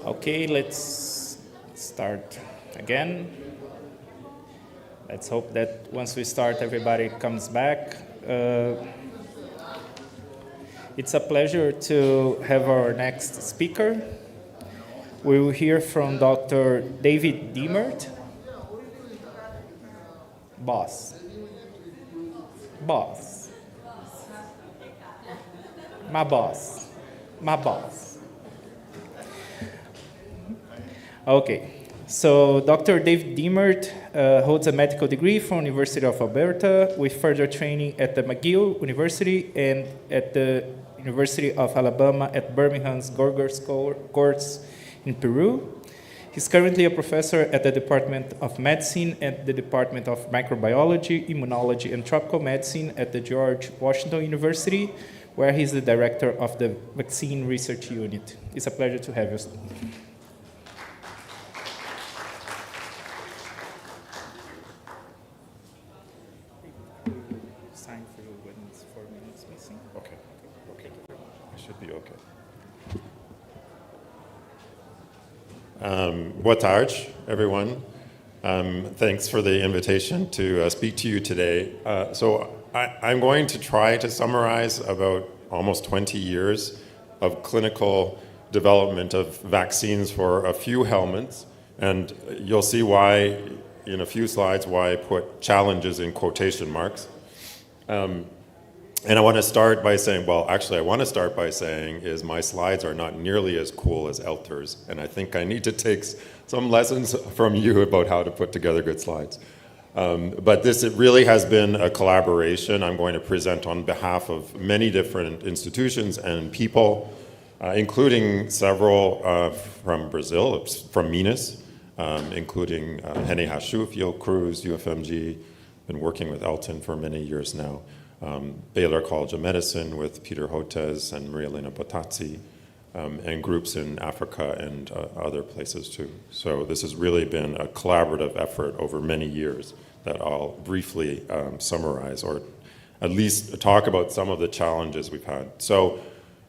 Okay, let's start again. Let's hope that once we start, everybody comes back. It's a pleasure to have our next speaker. We will hear from Dr. David Demient. Boss. My boss. Okay, so Dr. David Demient holds a medical degree from University of Alberta with further training at the McGill University and at the University of Alabama at Birmingham's Gorgas course in Peru. He's currently a professor at the Department of Medicine and the Department of Microbiology, Immunology, and Tropical Medicine at the George Washington University, where he's the director of the Vaccine Research Unit. It's a pleasure to have you. Boa tarde, everyone. Thanks for the invitation to speak to you today. I'm going to try to summarize about almost 20 years of clinical development of vaccines for a few Helminths, and you'll see why, in a few slides, why I put challenges in quotation marks. And I want to start by saying, is my slides are not nearly as cool as Elter's, and I think I need to take some lessons from you about how to put together good slides. But it really has been a collaboration. I'm going to present on behalf of many different institutions and people, including several from Brazil, from Minas, including Hene Hashu, Fiocruz, UFMG, been working with Elton for many years now. Baylor College of Medicine with Peter Hotez and Maria Elena Botazzi, and groups in Africa and other places too. So this has really been a collaborative effort over many years that I'll briefly summarize, or at least talk about some of the challenges we've had. So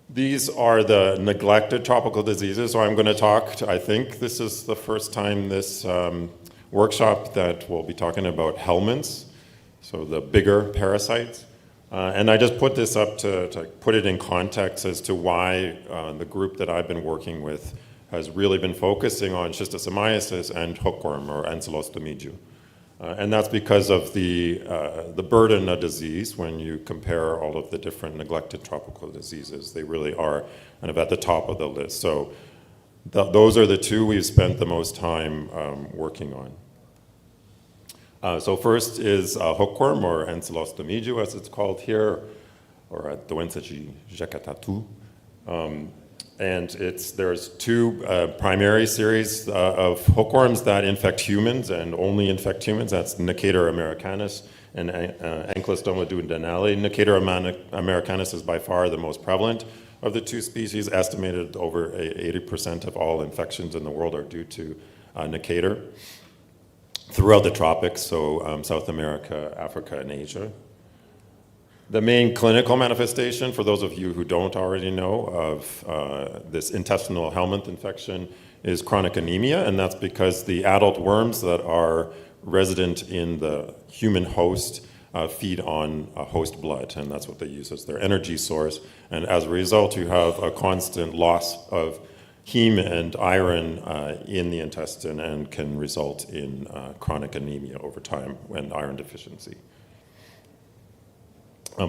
these are the neglected tropical diseases. So I'm going to talk, I think this is the first time this workshop that we'll be talking about Helminths, so the bigger parasites. And I just put this up to put it in context as to why the group that I've been working with has really been focusing on schistosomiasis and hookworm, or ancylostomidea. And that's because of the burden of disease when you compare all of the different neglected tropical diseases. They really are kind of at the top of the list. So those are the two we've spent the most time working on. So first is hookworm, or ancylostomidea, as it's called here, or doença de Jacatatu. And there's two primary series of hookworms that infect humans and only infect humans. That's Necator americanus and Ankylostoma duodenale. Necator americanus is by far the most prevalent of the two species. Estimated over 80% of all infections in the world are due to Necator throughout the tropics, so South America, Africa, and Asia. The main clinical manifestation, for those of you who don't already know, of this intestinal Helminth infection is chronic anemia, and that's because the adult worms that are resident in the human host feed on host blood, and that's what they use as their energy source. And as a result, you have a constant loss of heme and iron in the intestine, and can result in chronic anemia over time and iron deficiency.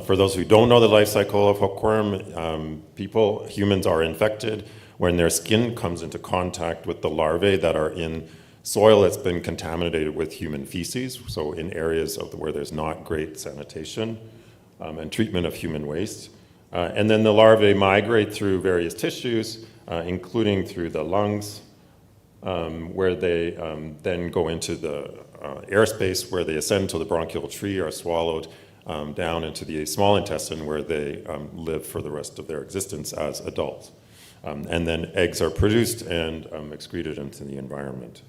For those who don't know the life cycle of hookworm, humans are infected when their skin comes into contact with the larvae that are in soil that's been contaminated with human feces, so in areas where there's not great sanitation and treatment of human waste. And then the larvae migrate through various tissues, including through the lungs, where they then go into the airspace, where they ascend to the bronchial tree, are swallowed down into the small intestine, where they live for the rest of their existence as adults. And then eggs are produced and excreted into the environment.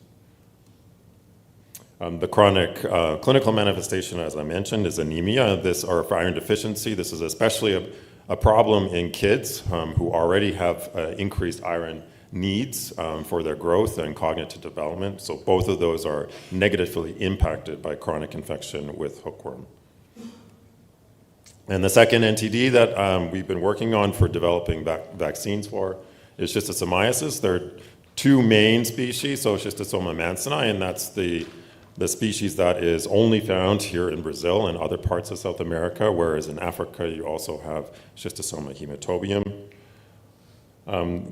The chronic clinical manifestation, as I mentioned, is anemia, or iron deficiency. This is especially a problem in kids who already have increased iron needs for their growth and cognitive development. So both of those are negatively impacted by chronic infection with hookworm. And the second NTD that we've been working on for developing vaccines for is schistosomiasis. There are two main species, so Schistosoma mansoni, and that's the species that is only found here in Brazil and other parts of South America, whereas in Africa you also have Schistosoma hematobium.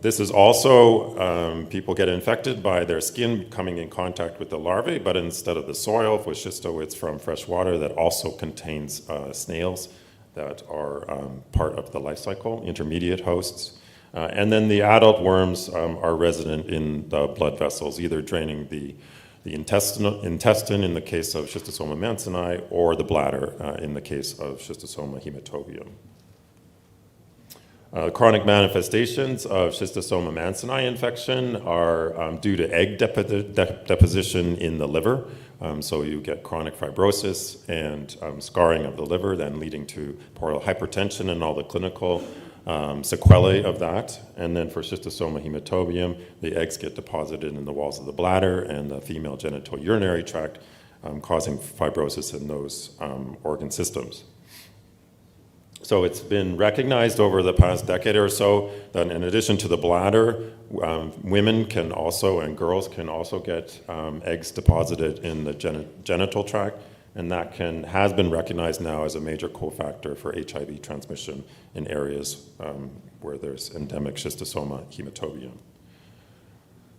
This is also, people get infected by their skin coming in contact with the larvae, but instead of the soil, with schisto, it's from fresh water that also contains snails that are part of the life cycle, intermediate hosts. And then the adult worms are resident in the blood vessels, either draining the intestine in the case of Schistosoma mansoni, or the bladder in the case of Schistosoma hematobium. Chronic manifestations of Schistosoma mansoni infection are due to egg deposition in the liver. So you get chronic fibrosis and scarring of the liver, then leading to portal hypertension and all the clinical sequelae of that. And then for Schistosoma hematobium, the eggs get deposited in the walls of the bladder and the female genital urinary tract, causing fibrosis in those organ systems. So it's been recognized over the past decade or so that in addition to the bladder, women can also, and girls can also get eggs deposited in the genital tract, and that has been recognized now as a major cofactor for HIV transmission in areas where there's endemic Schistosoma hematobium.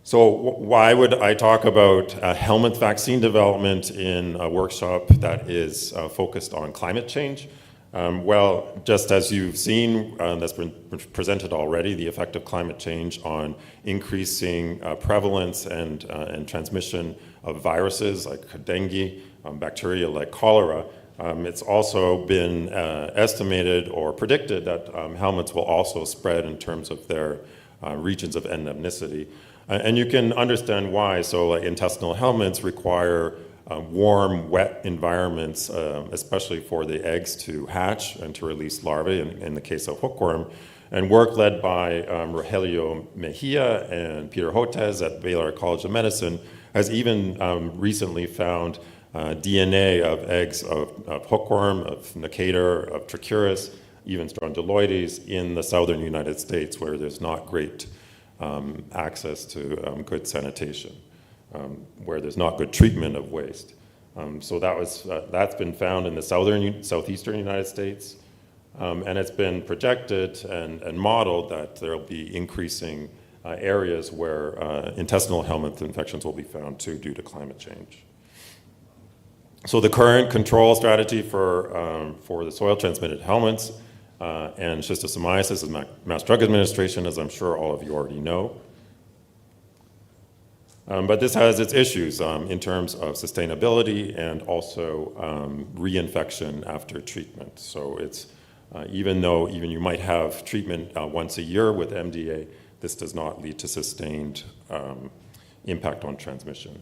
So why would I talk about Helminth vaccine development in a workshop that is focused on climate change? Well, just as you've seen, that's been presented already, the effect of climate change on increasing prevalence and transmission of viruses like dengue, bacteria like cholera. It's also been estimated or predicted that helminths will also spread in terms of their regions of endemicity. And you can understand why. So like intestinal helminths require warm, wet environments, especially for the eggs to hatch and to release larvae in the case of hookworm. And work led by Rogelio Mejia and Peter Hotez at Baylor College of Medicine has even recently found DNA of eggs of hookworm, of Necator, of Trichuris, even Strongyloides in the southern United States, where there's not great access to good sanitation. Where there's not good treatment of waste. So that's been found in the southeastern United States, and it's been projected and modeled that there'll be increasing areas where intestinal helminth infections will be found too due to climate change. So the current control strategy for the soil-transmitted helminths and schistosomiasis is Mass Drug Administration, as I'm sure all of you already know. But this has its issues in terms of sustainability and also reinfection after treatment. So it's, even though you might have treatment once a year with MDA, this does not lead to sustained impact on transmission.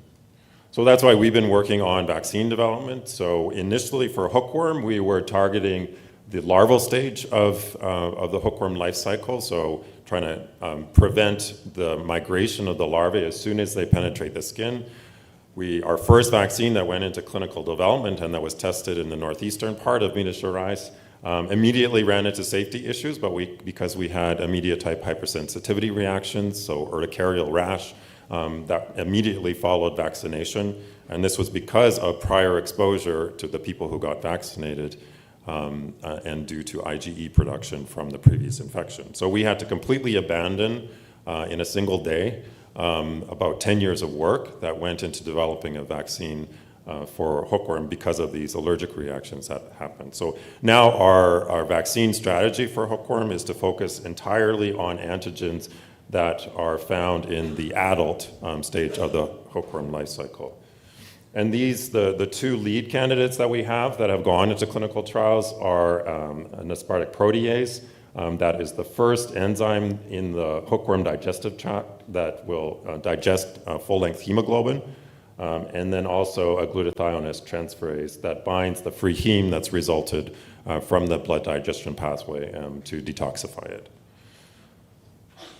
So that's why we've been working on vaccine development. So initially for hookworm, we were targeting the larval stage of the hookworm life cycle. So trying to prevent the migration of the larvae as soon as they penetrate the skin. Our first vaccine that went into clinical development and that was tested in the northeastern part of Minas Gerais immediately ran into safety issues, but because we had immediate type hypersensitivity reactions, so urticarial rash, that immediately followed vaccination. And this was because of prior exposure to the people who got vaccinated and due to IgE production from the previous infection. So we had to completely abandon in a single day about 10 years of work that went into developing a vaccine for hookworm because of these allergic reactions that happened. So now our vaccine strategy for hookworm is to focus entirely on antigens that are found in the adult stage of the hookworm life cycle. And the two lead candidates that we have that have gone into clinical trials are an aspartic protease, that is the first enzyme in the hookworm digestive tract that will digest full-length hemoglobin, and then also a glutathione transferase that binds the free heme that's resulted from the blood digestion pathway to detoxify it.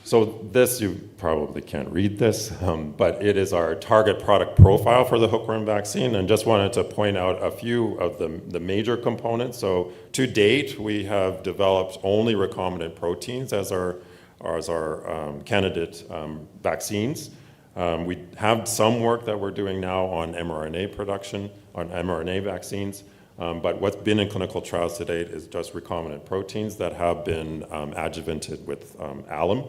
So this, you probably can't read this, but it is our target product profile for the hookworm vaccine, and just wanted to point out a few of the major components. So to date, we have developed only recombinant proteins as our candidate vaccines. We have some work that we're doing now on mRNA production, on mRNA vaccines, but what's been in clinical trials to date is just recombinant proteins that have been adjuvanted with alum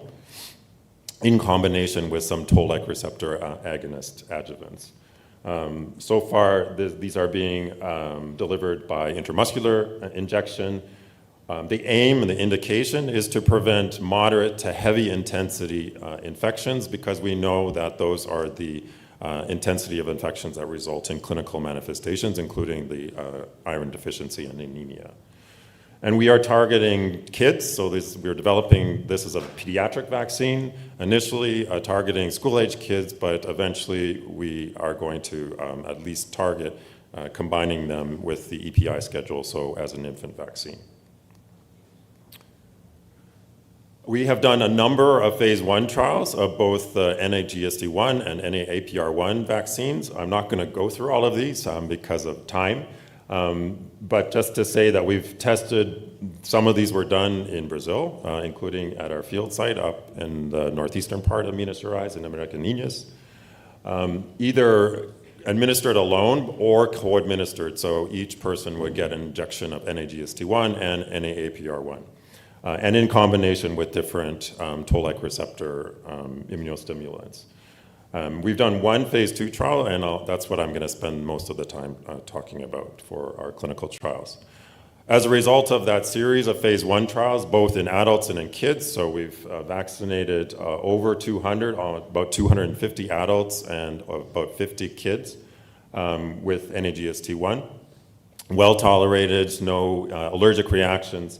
in combination with some toll-like receptor agonist adjuvants. So far, these are being delivered by intramuscular injection. The aim and the indication is to prevent moderate to heavy intensity infections, because we know that those are the intensity of infections that result in clinical manifestations, including the iron deficiency and anemia. And we are targeting kids, so we're developing this as a pediatric vaccine, initially targeting school-age kids, but eventually we are going to at least target combining them with the EPI schedule, so as an infant vaccine. We have done a number of phase 1 trials of both the NAGSD1 and NAAPR1 vaccines. I'm not going to go through all of these because of time. But just to say that we've tested, some of these were done in Brazil, including at our field site up in the northeastern part of Minas Gerais in Americaninhas, either administered alone or co-administered, so each person would get an injection of NAGSD1 and NAAPR1, and in combination with different toll-like receptor immunostimulants. We've done one phase 2 trial, and that's what I'm going to spend most of the time talking about for our clinical trials. As a result of that series of phase 1 trials, both in adults and in kids, so we've vaccinated over 200, about 250 adults and about 50 kids with NAGST1. Well tolerated, no allergic reactions.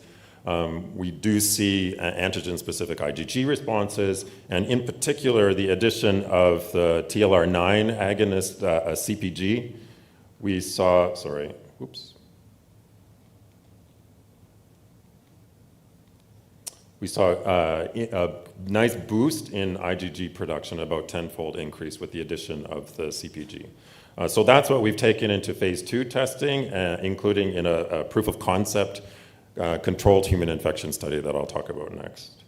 We do see antigen-specific IgG responses, and in particular, the addition of the TLR9 agonist, CpG. We saw, We saw a nice boost in IgG production, about 10-fold increase with the addition of the CpG. So that's what we've taken into phase 2 testing, including in a proof of concept controlled human infection study that I'll talk about next.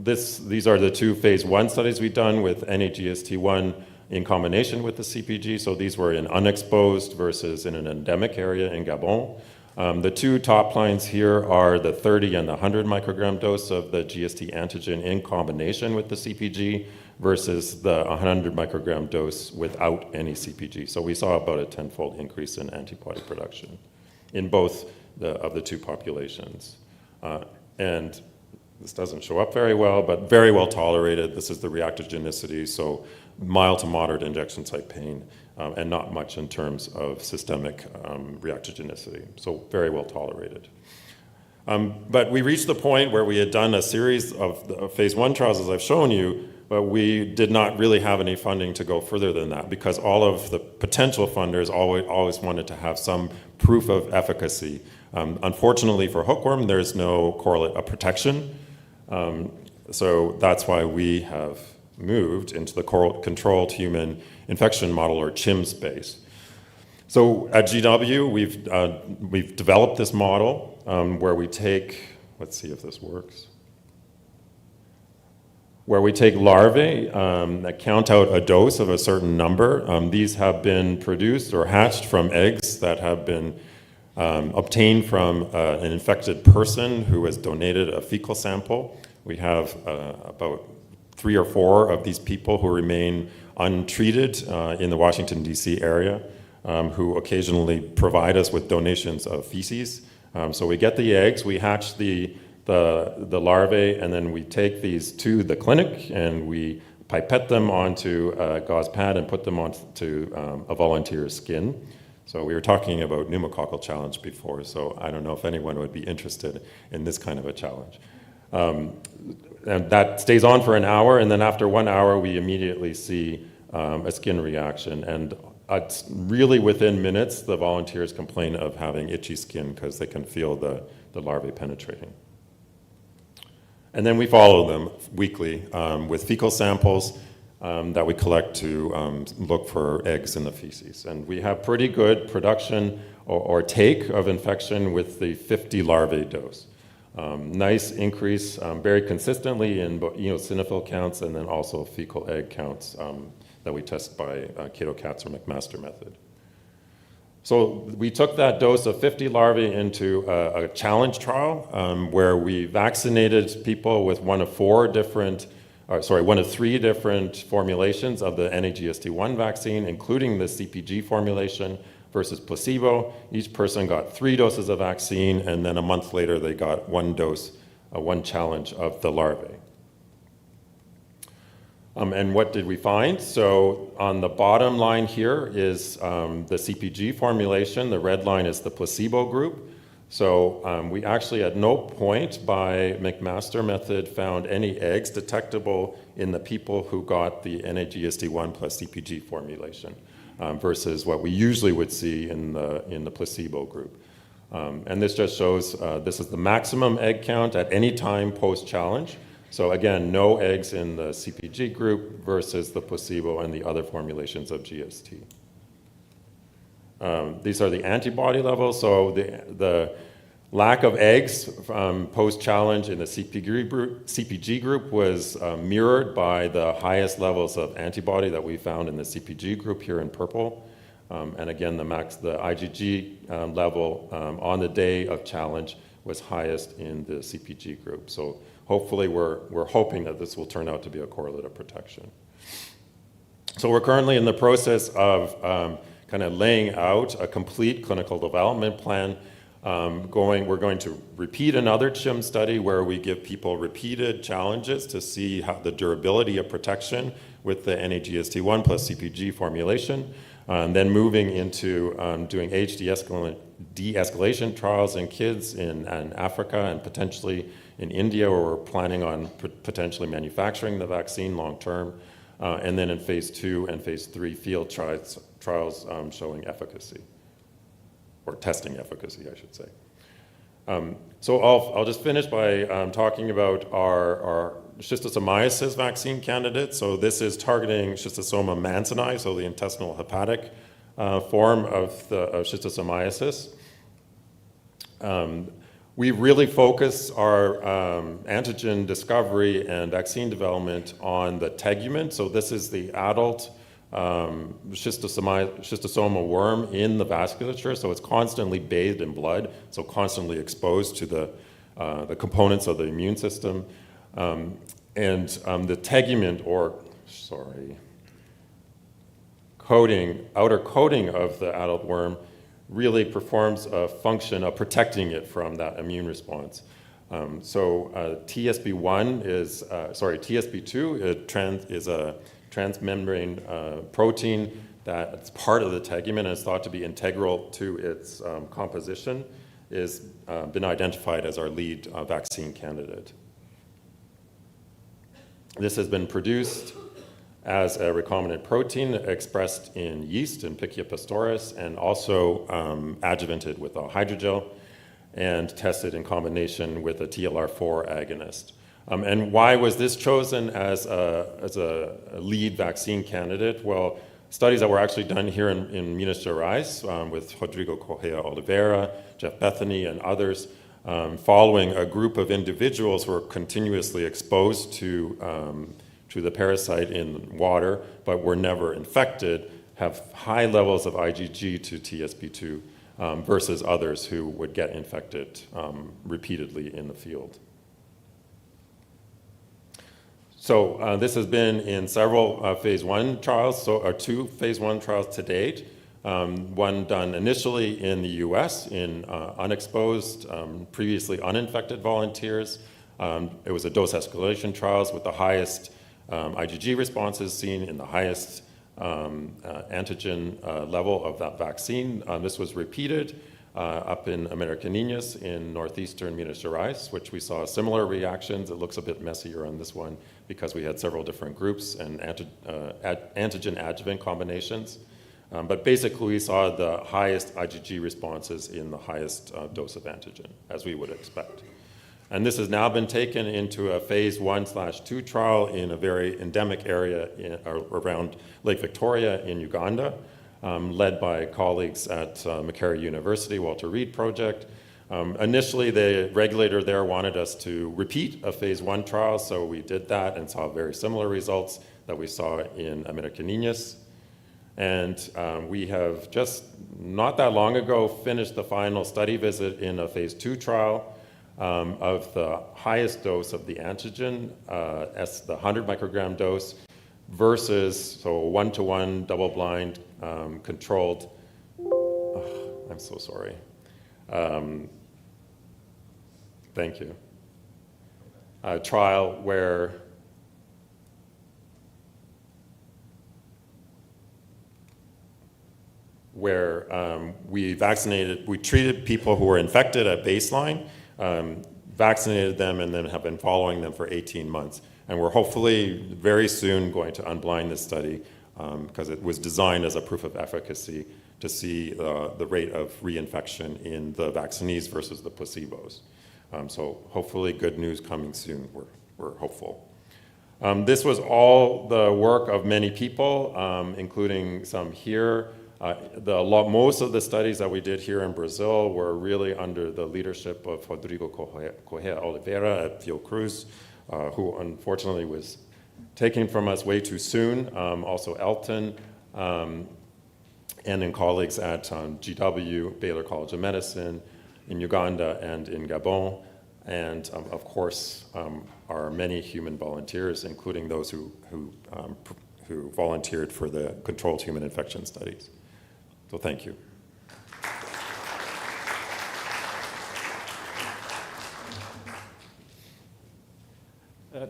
These are the 2 phase 1 studies we've done with NAGST1 in combination with the CpG. So these were in unexposed versus in an endemic area in Gabon. The 2 top lines here are the 30 and the 100 microgram dose of the GST antigen in combination with the CpG versus the 100 microgram dose without any CpG. So we saw about a 10-fold increase in antibody production in both of the 2 populations. And this doesn't show up very well, but very well tolerated. This is the reactogenicity, so mild to moderate injection site pain, and not much in terms of systemic reactogenicity, so very well tolerated. But we reached the point where we had done a series of phase 1 trials, as I've shown you, but we did not really have any funding to go further than that, because all of the potential funders always wanted to have some proof of efficacy. Unfortunately for hookworm, there's no correlate of protection, so that's why we have moved into the controlled human infection model, or CHIM space. So at GW, we've developed this model where we take, let's see if this works, where we take larvae that count out a dose of a certain number. These have been produced or hatched from eggs that have been obtained from an infected person who has donated a fecal sample. We have about 3 or 4 of these people who remain untreated in the Washington, D.C. area, who occasionally provide us with donations of feces. So we get the eggs, we hatch the larvae, and then we take these to the clinic and we pipette them onto a gauze pad and put them onto a volunteer's skin. So we were talking about pneumococcal challenge before, so I don't know if anyone would be interested in this kind of a challenge. And that stays on for an hour, and then after 1 hour, we immediately see a skin reaction. And it's really within minutes, the volunteers complain of having itchy skin because they can feel the larvae penetrating. And then we follow them weekly with fecal samples that we collect to look for eggs in the feces. And we have pretty good production or take of infection with the 50 larvae dose. Nice increase very consistently in eosinophil counts and then also fecal egg counts that we test by Cato-Katz or McMaster method. So we took that dose of 50 larvae into a challenge trial where we vaccinated people with one of three different formulations of the NAGST1 vaccine, including the CpG formulation versus placebo. Each person got 3 doses of vaccine, and then a month later they got 1 dose, one challenge of the larvae. And what did we find? So on the bottom line here is the CpG formulation. The red line is the placebo group. So we actually at no point by McMaster method found any eggs detectable in the people who got the NAGST1 plus CpG formulation versus what we usually would see in the placebo group. And this just shows this is the maximum egg count at any time post-challenge. So again, no eggs in the CpG group versus the placebo and the other formulations of GST. These are the antibody levels. So the lack of eggs post-challenge in the CpG group was mirrored by the highest levels of antibody that we found in the CpG group here in purple. And again, the IgG level on the day of challenge was highest in the CpG group. So hopefully we're hoping that this will turn out to be a correlate of protection. So we're currently in the process of kind of laying out a complete clinical development plan. We're going to repeat another CHIM study where we give people repeated challenges to see how the durability of protection with the NAGST1 plus CpG formulation, and then moving into doing age de-escalation trials in kids in Africa and potentially in India, where we're planning on potentially manufacturing the vaccine long term, and then in phase 2 and phase 3 field trials showing efficacy, or testing efficacy, I should say. So I'll just finish by talking about our schistosomiasis vaccine candidate. So this is targeting Schistosoma mansoni, so the intestinal hepatic form of schistosomiasis. We really focus our antigen discovery and vaccine development on the tegument. So this is the adult schistosoma worm in the vasculature. So it's constantly bathed in blood, so constantly exposed to the components of the immune system. And the tegument, outer coating of the adult worm really performs a function of protecting it from that immune response. TSP2 is a transmembrane protein that's part of the tegument and is thought to be integral to its composition, is been identified as our lead vaccine candidate. This has been produced as a recombinant protein expressed in yeast in Pichia pastoris, and also adjuvanted with a hydrogel and tested in combination with a TLR4 agonist. And why was this chosen as a lead vaccine candidate? Well, studies that were actually done here in MinistryofHealth with Rodrigo Correa Oliveira, Jeff Bethany, and others, following a group of individuals who were continuously exposed to the parasite in water, but were never infected, have high levels of IgG to TSP2 versus others who would get infected repeatedly in the field. So this has been in several phase 1 trials, or 2 phase 1 trials to date. One done initially in the US in unexposed, previously uninfected volunteers. It was a dose escalation trials with the highest IgG responses seen in the highest antigen level of that vaccine. This was repeated up in Americaninhas in northeastern Minas Gerais, which we saw similar reactions. It looks a bit messier on this one because we had several different groups and antigen adjuvant combinations. But basically we saw the highest IgG responses in the highest dose of antigen, as we would expect. And this has now been taken into a phase 1/2 trial in a very endemic area around Lake Victoria in Uganda, led by colleagues at Macquarie University, Walter Reed Project. Initially, the regulator there wanted us to repeat a phase 1 trial, so we did that and saw very similar results that we saw in Americaninhas. And we have just not that long ago finished the final study visit in a phase 2 trial of the highest dose of the antigen, as the 100 microgram dose, versus, so 1-to-1 double-blind controlled, I'm so sorry. Thank you. A trial where we treated people who were infected at baseline, vaccinated them, and then have been following them for 18 months. And we're hopefully very soon going to unblind this study because it was designed as a proof of efficacy to see the rate of reinfection in the vaccinees versus the placebos. So hopefully good news coming soon, we're hopeful. This was all the work of many people, including some here. Most of the studies that we did here in Brazil were really under the leadership of Rodrigo Correa Oliveira at Fiocruz, who unfortunately was taken from us way too soon. Also Elton, and then colleagues at GW, Baylor College of Medicine, in Uganda and in Gabon, and of course our many human volunteers, including those who volunteered for the controlled human infection studies. So thank you.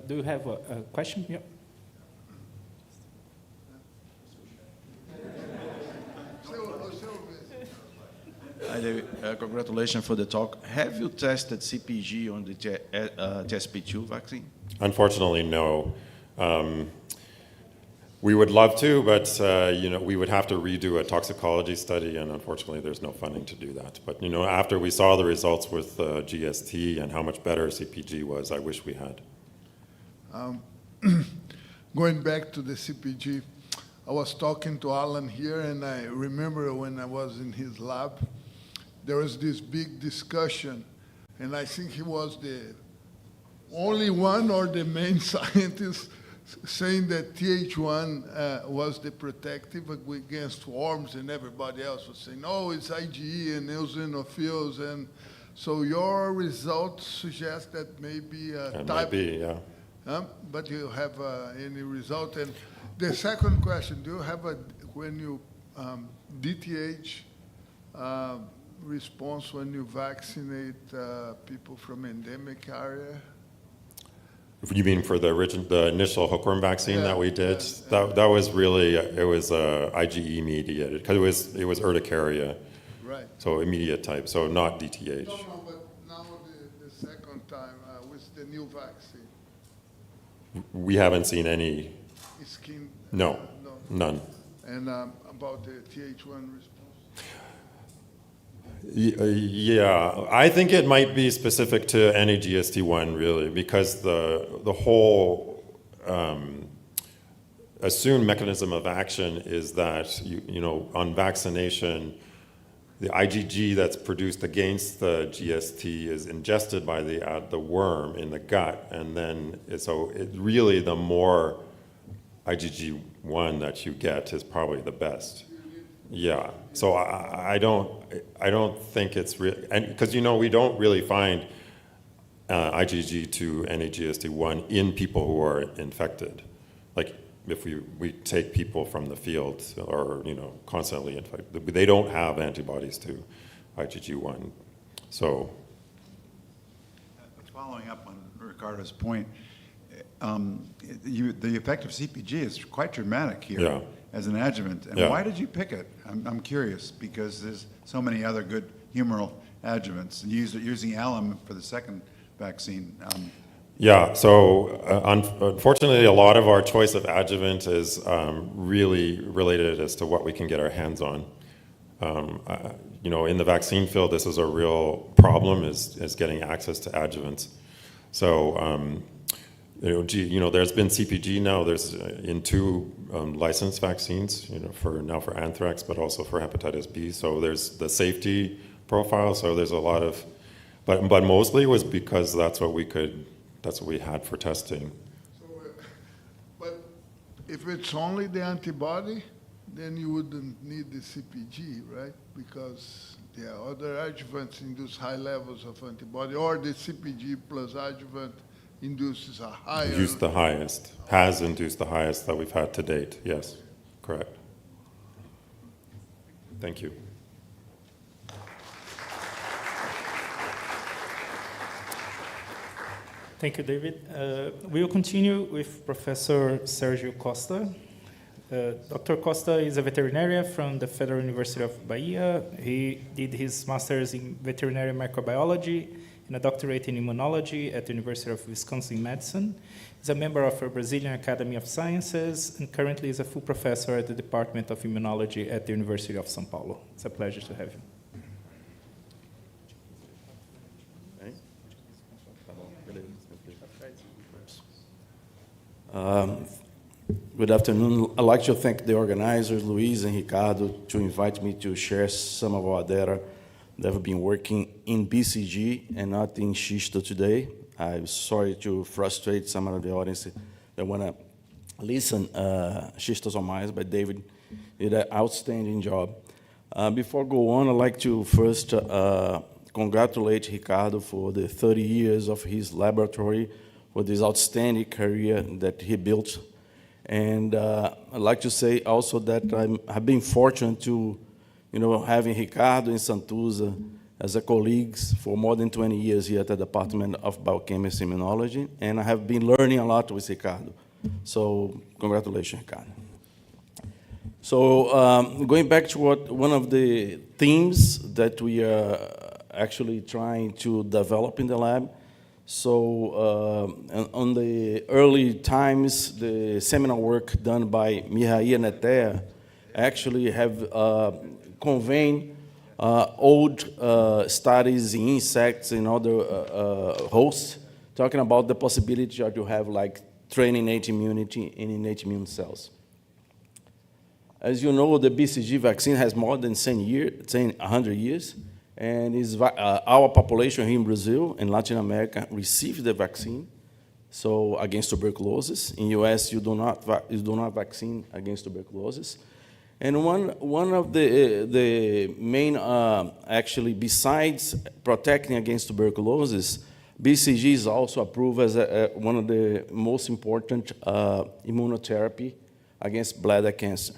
Do you have a question? Yeah. Hi, David. Congratulations for the talk. Have you tested CpG on the TSP2 vaccine? Unfortunately, no. We would love to, but we would have to redo a toxicology study, and unfortunately, there's no funding to do that. But after we saw the results with GST and how much better CpG was, I wish we had. Going back to the CpG, I was talking to Alan here, and I remember when I was in his lab, there was this big discussion, and I think he was the only one or the main scientist saying that Th1 was the protective against worms, and everybody else was saying, no, it's IgE and eosinophils. And so your results suggest that maybe It might be, yeah. But you have any result? And the second question, do you have when you DTH response when you vaccinate people from endemic area? You mean for the initial hookworm vaccine that we did? That was really, it was IgE mediated, because it was urticaria. Right. So immediate type, so not DTH. No, but now the second time with the new vaccine. We haven't seen any. Skin? No, none. And about the Th1 response? Yeah, I think it might be specific to any GST1 really, because the whole assumed mechanism of action is that on vaccination, the IgG that's produced against the GST is ingested by the worm in the gut, and then really the more IgG1 that you get is probably the best. Yeah, so I don't think it's real, because we don't really find IgG2 and GST1 in people who are infected. Like if we take people from the field or constantly infected, they don't have antibodies to IgG1. So following up on Ricardo's point, the effect of CpG is quite dramatic here. Yeah. As an adjuvant. And why did you pick it? I'm curious, because there's so many other good humoral adjuvants. Using alum for the second vaccine. Yeah, so unfortunately, a lot of our choice of adjuvant is really related as to what we can get our hands on. In the vaccine field, this is a real problem, is getting access to adjuvants. So, there's been CPG now. There's in 2 licensed vaccines, for anthrax, but also for hepatitis B. So there's the safety profile. So there's a lot of, but mostly it was because that's what we had for testing. So, but if it's only the antibody, then you wouldn't need the CPG, right? Because other adjuvants induce high levels of antibody, or the CPG plus adjuvant induces a higher... Has induced the highest that we've had to date, yes, correct. Thank you. Thank you, David. We will continue with Professor Sérgio Costa. Dr. Costa is a veterinarian from the Federal University of Bahia. He did his master's in veterinary microbiology and a doctorate in immunology at the University of Wisconsin-Madison. He's a member of the Brazilian Academy of Sciences and currently is a full professor at the Department of Immunology at the University of São Paulo. It's a pleasure to have you. Good afternoon. I'd like to thank the organizers, Luis and Ricardo, to invite me to share some of our data that have been working in BCG and not in Schisto today. I'm sorry to frustrate some of the audience that want to listen. Schistosomiasis by David did an outstanding job. Before I go on, I'd like to first congratulate Ricardo for the 30 years of his laboratory, for this outstanding career that he built. And I'd like to say also that I've been fortunate to, having Ricardo and Santuza as a colleagues for more than 20 years here at the Department of Biochemistry and Immunology, and I have been learning a lot with Ricardo. So congratulations, Ricardo. So going back to one of the themes that we are actually trying to develop in the lab. So on the early times, the seminal work done by Mihaly and Etea actually have conveyed old studies in insects and other hosts, talking about the possibility to have like training innate immunity in innate immune cells. As you know, the BCG vaccine has more than 100 years. And our population here in Brazil and Latin America received the vaccine, so against tuberculosis. In U.S., you do not vaccine against tuberculosis. And one of the main, actually, besides protecting against tuberculosis, BCG is also approved as one of the most important immunotherapy against bladder cancer.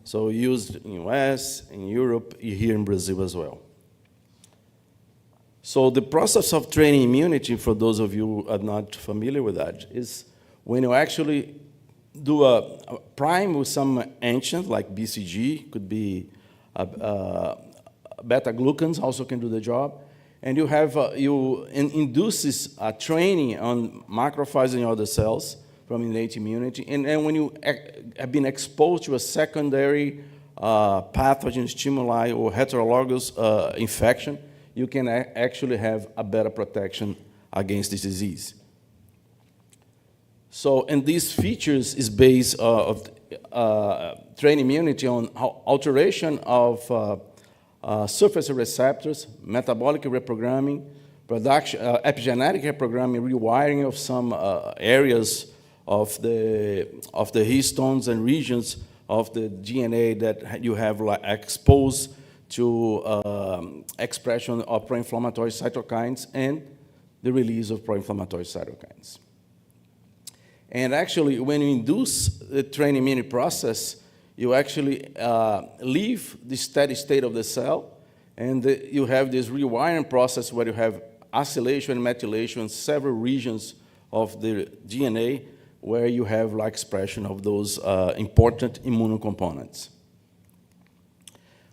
So used in U.S., in Europe, here in Brazil as well. So the process of training immunity, for those of you who are not familiar with that, is when you actually do a prime with some antigens, like BCG, could be beta-glucans also can do the job, and you have induces a training on macrophages and other cells from innate immunity, and then when you have been exposed to a secondary pathogen stimuli or heterologous infection, you can actually have a better protection against this disease. So, and these features is based of training immunity on alteration of surface receptors, metabolic reprogramming, production, epigenetic reprogramming, rewiring of some areas of the histones and regions of the DNA that you have exposed to expression of pro-inflammatory cytokines and the release of pro-inflammatory cytokines. And actually, when you induce the training immunity process, you actually leave the steady state of the cell, and you have this rewiring process where you have acylation and methylation in several regions of the DNA where you have like expression of those important immunocomponents.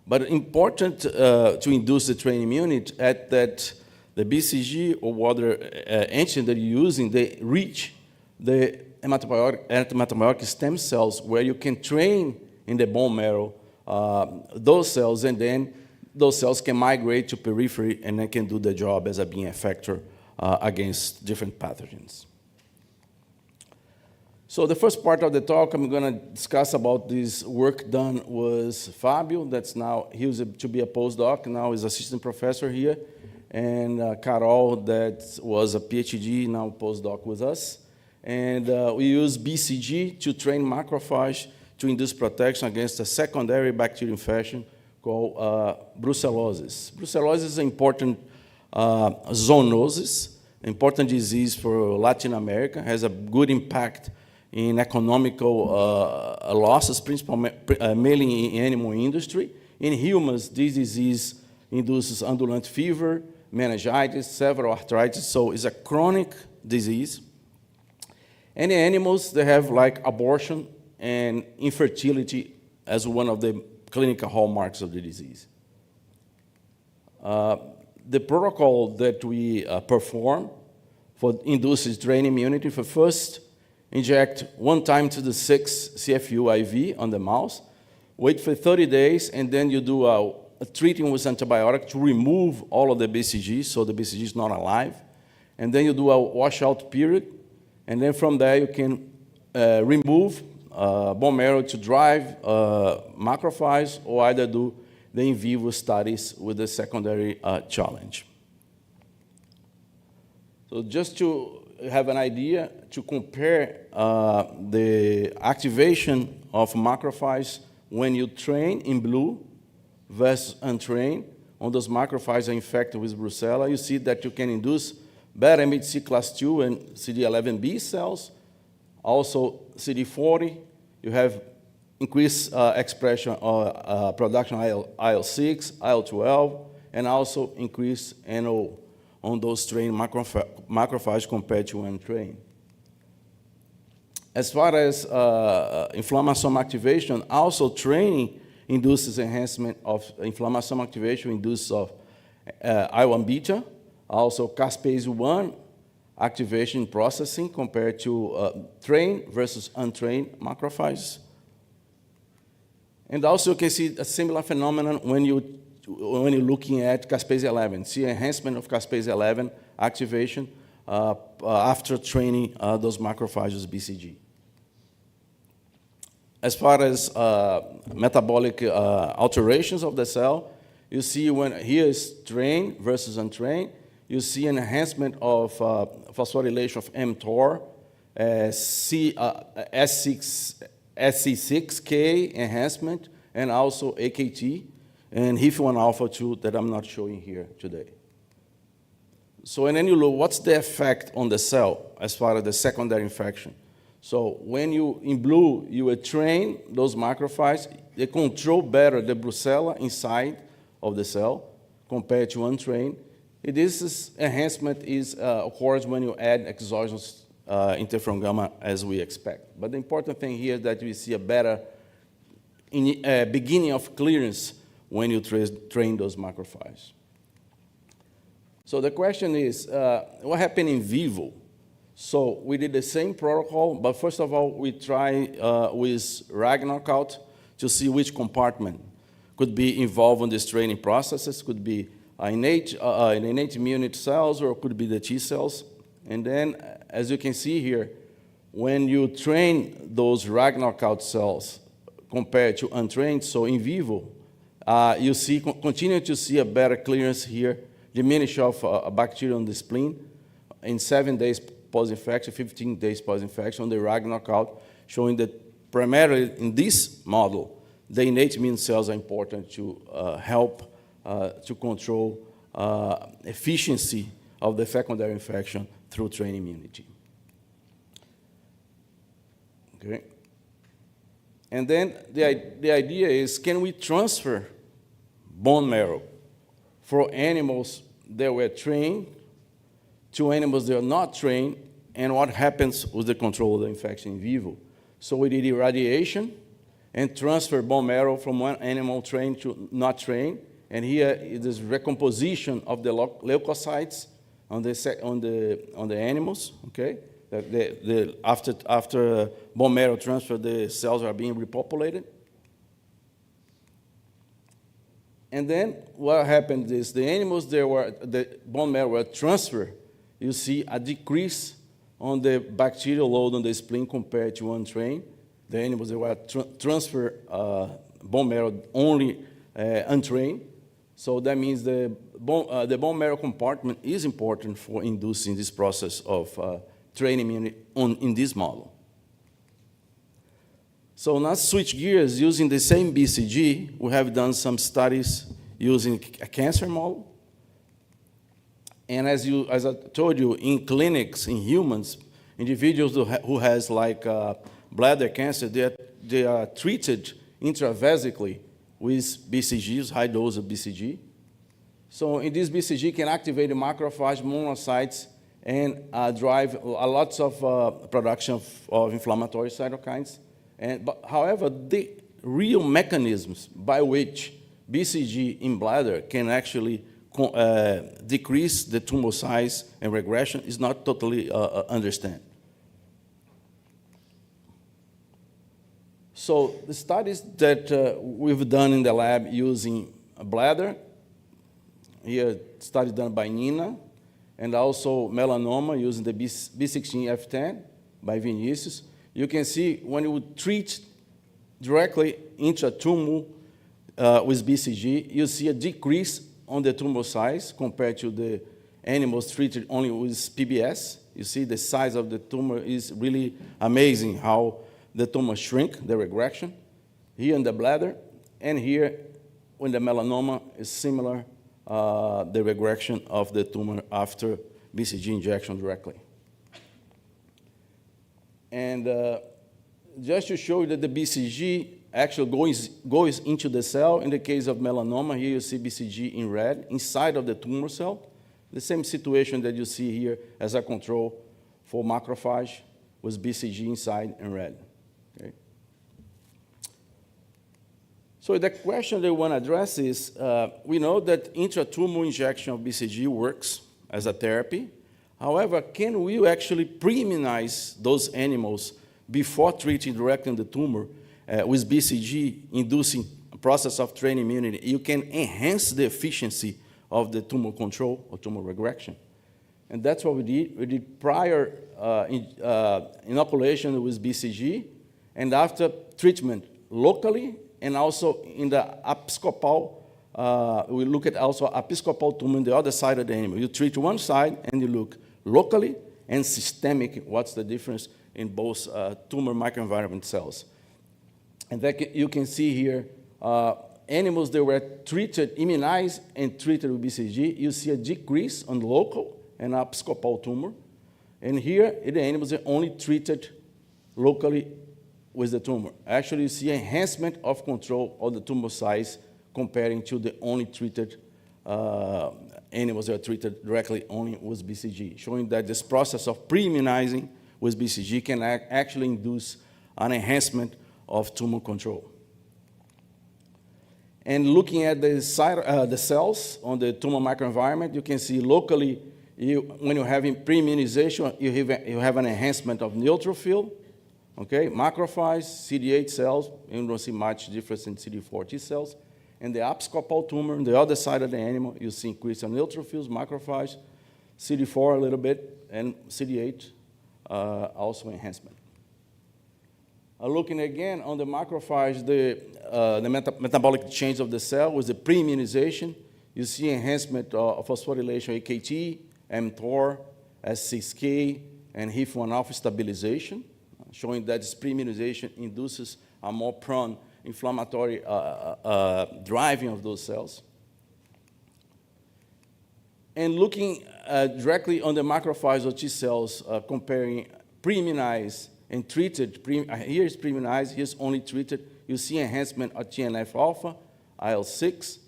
But important to induce the training immunity at that the BCG or other antigen that you're using, they reach the hematopoietic stem cells where you can train in the bone marrow those cells, and then those cells can migrate to periphery and they can do the job as a being effector against different pathogens. So the first part of the talk, I'm going to discuss about this work done was Fabio, that's now, he used to be a postdoc, now is assistant professor here, and Carol, that was a PhD, now postdoc with us. And we use BCG to train macrophage to induce protection against a secondary bacterial infection called brucellosis. Brucellosis is an important zoonosis, important disease for Latin America, has a good impact in economical losses, mainly in animal industry. In humans, this disease induces undulant fever, meningitis, several arthritis, so it's a chronic disease. And in animals, they have like abortion and infertility as one of the clinical hallmarks of the disease. The protocol that we perform for induces drain immunity for first inject 1 time to the 6 CFU IV on the mouse, wait for 30 days, and then you do a treating with antibiotic to remove all of the BCG, so the BCG is not alive. And then you do a washout period, and then from there you can remove bone marrow to drive macrophages, or either do the in vivo studies with the secondary challenge. So just to have an idea, to compare the activation of macrophages when you train in blue versus untrained, on those macrophages are infected with brucella, you see that you can induce better MHC class II and CD11B cells, also CD40, you have increased expression or production of IL-6, IL-12, and also increased NO on those trained macrophages compared to untrained. As far as inflammasome activation, also training induces enhancement of inflammasome activation, induces of I1 beta, also caspase-1 activation processing compared to trained versus untrained macrophages. And also you can see a similar phenomenon when you're looking at caspase-11. See enhancement of caspase-11 activation after training those macrophages BCG. As far as metabolic alterations of the cell, you see when here is trained versus untrained, you see an enhancement of phosphorylation of mTOR, SC6K enhancement, and also AKT, and HIF1 alpha 2 that I'm not showing here today. So and then you look, what's the effect on the cell as far as the secondary infection? So when you, in blue, you train those macrophages, they control better the brucella inside of the cell compared to untrained. This enhancement occurs when you add exogenous interferon gamma as we expect. But the important thing here is that we see a better beginning of clearance when you train those macrophages. So the question is, what happened in vivo? So we did the same protocol, but first of all, we try with rag knockout to see which compartment could be involved in these training processes. Could be innate immunity cells, or it could be the T cells. And then, as you can see here, when you train those rag knockout cells compared to untrained, so in vivo, you continue to see a better clearance here, diminish of a bacteria on the spleen in 7 days post-infection, 15 days post-infection on the rag knockout, showing that primarily in this model, the innate immune cells are important to help to control efficiency of the secondary infection through trained immunity. Okay. And then the idea is, can we transfer bone marrow for animals that were trained to animals that are not trained, and what happens with the control of the infection in vivo? So we did irradiation and transfer bone marrow from one animal trained to not trained, and here is recomposition of the leukocytes on the animals. Okay, after bone marrow transfer, the cells are being repopulated. And then what happened is the animals the bone marrow were transferred, you see a decrease on the bacterial load on the spleen compared to untrained. The animals that were transfer bone marrow only untrained. So that means the bone marrow compartment is important for inducing this process of training immunity in this model. So now switch gears, using the same BCG, we have done some studies using a cancer model. And as I told you, in clinics, in humans, individuals who has like bladder cancer, they are treated intravesically with BCGs, high dose of BCG. So in this BCG can activate the macrophage monocytes and drive a lots of production of inflammatory cytokines. However, the real mechanisms by which BCG in bladder can actually decrease the tumor size and regression is not totally understood. So the studies that we've done in the lab using a bladder, here study done by Nina, and also melanoma using the B16F10 by Vinicius. You can see when you treat directly intratumoral with BCG, you see a decrease on the tumor size compared to the animals treated only with PBS. You see the size of the tumor is really amazing how the tumor shrink, the regression, here in the bladder, and here when the melanoma is similar, the regression of the tumor after BCG injection directly. And just to show you that the BCG actually goes into the cell. In the case of melanoma, here you see BCG in red inside of the tumor cell. The same situation that you see here as a control for macrophage with BCG inside in red. Okay. So the question that we want to address is, we know that intratumoral injection of BCG works as a therapy. However, can we actually pre-immunize those animals before treating directly the tumor with BCG, inducing a process of training immunity? You can enhance the efficiency of the tumor control or tumor regression. And that's what we did. We did prior inoculation with BCG, and after treatment locally, and also in the episcopal, we look at also episcopal tumor on the other side of the animal. You treat one side, and you look locally and systemic, what's the difference in both tumor microenvironment cells. And that you can see here, animals that were treated, immunized, and treated with BCG, you see a decrease on local and episcopal tumor. And here, the animals are only treated locally with the tumor. Actually, you see enhancement of control of the tumor size comparing to the only treated animals that are treated directly only with BCG, showing that this process of pre-immunizing with BCG can actually induce an enhancement of tumor control. And looking at the cells on the tumor microenvironment, you can see locally, when you're having pre-immunization, you have an enhancement of neutrophil, okay, macrophages, CD8 cells, you don't see much difference in CD4 T cells. And the episcopal tumor, on the other side of the animal, you see increase in neutrophils, macrophages, CD4 a little bit, and CD8 also enhancement. Looking again on the macrophage, the metabolic change of the cell with the pre-immunization, you see enhancement of phosphorylation AKT, mTOR, S6K, and HIF1 alpha stabilization, showing that this pre-immunization induces a more prone inflammatory driving of those cells. And looking directly on the macrophages or T cells, comparing pre-immunized and treated, here is pre-immunized, here's only treated, you see enhancement of TNF-alpha, IL-6,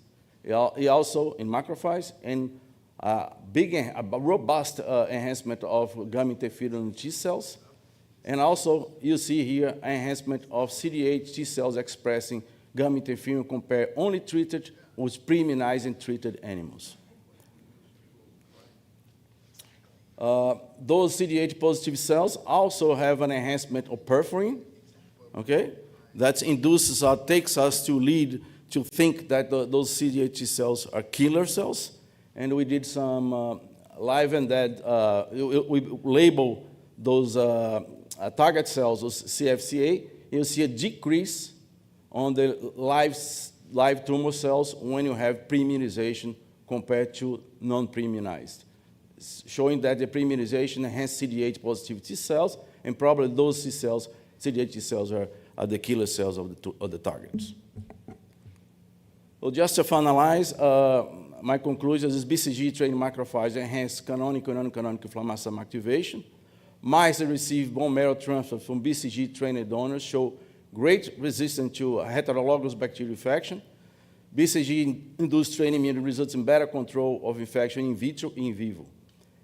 also in macrophages, and a robust enhancement of gamma interferon T cells. And also, you see here enhancement of CD8 T cells expressing gamma interferon compared only treated with pre-immunized and treated animals. Those CD8 positive cells also have an enhancement of perforin, okay? That induces or takes us to lead to think that those CD8 T cells are killer cells. And we did some live and dead, we label those target cells, those CFCA, you see a decrease on the live tumor cells when you have pre-immunization compared to non-pre-immunized, showing that the pre-immunization enhances CD8 positive T cells, and probably those T cells, CD8 T cells, are the killer cells of the targets. So just to finalize, my conclusion is BCG-trained macrophages enhance canonical and non-canonical inflammation activation. Mice that receive bone marrow transfer from BCG-trained donors show great resistance to heterologous bacterial infection. BCG-induced training immunity results in better control of infection in vitro and in vivo.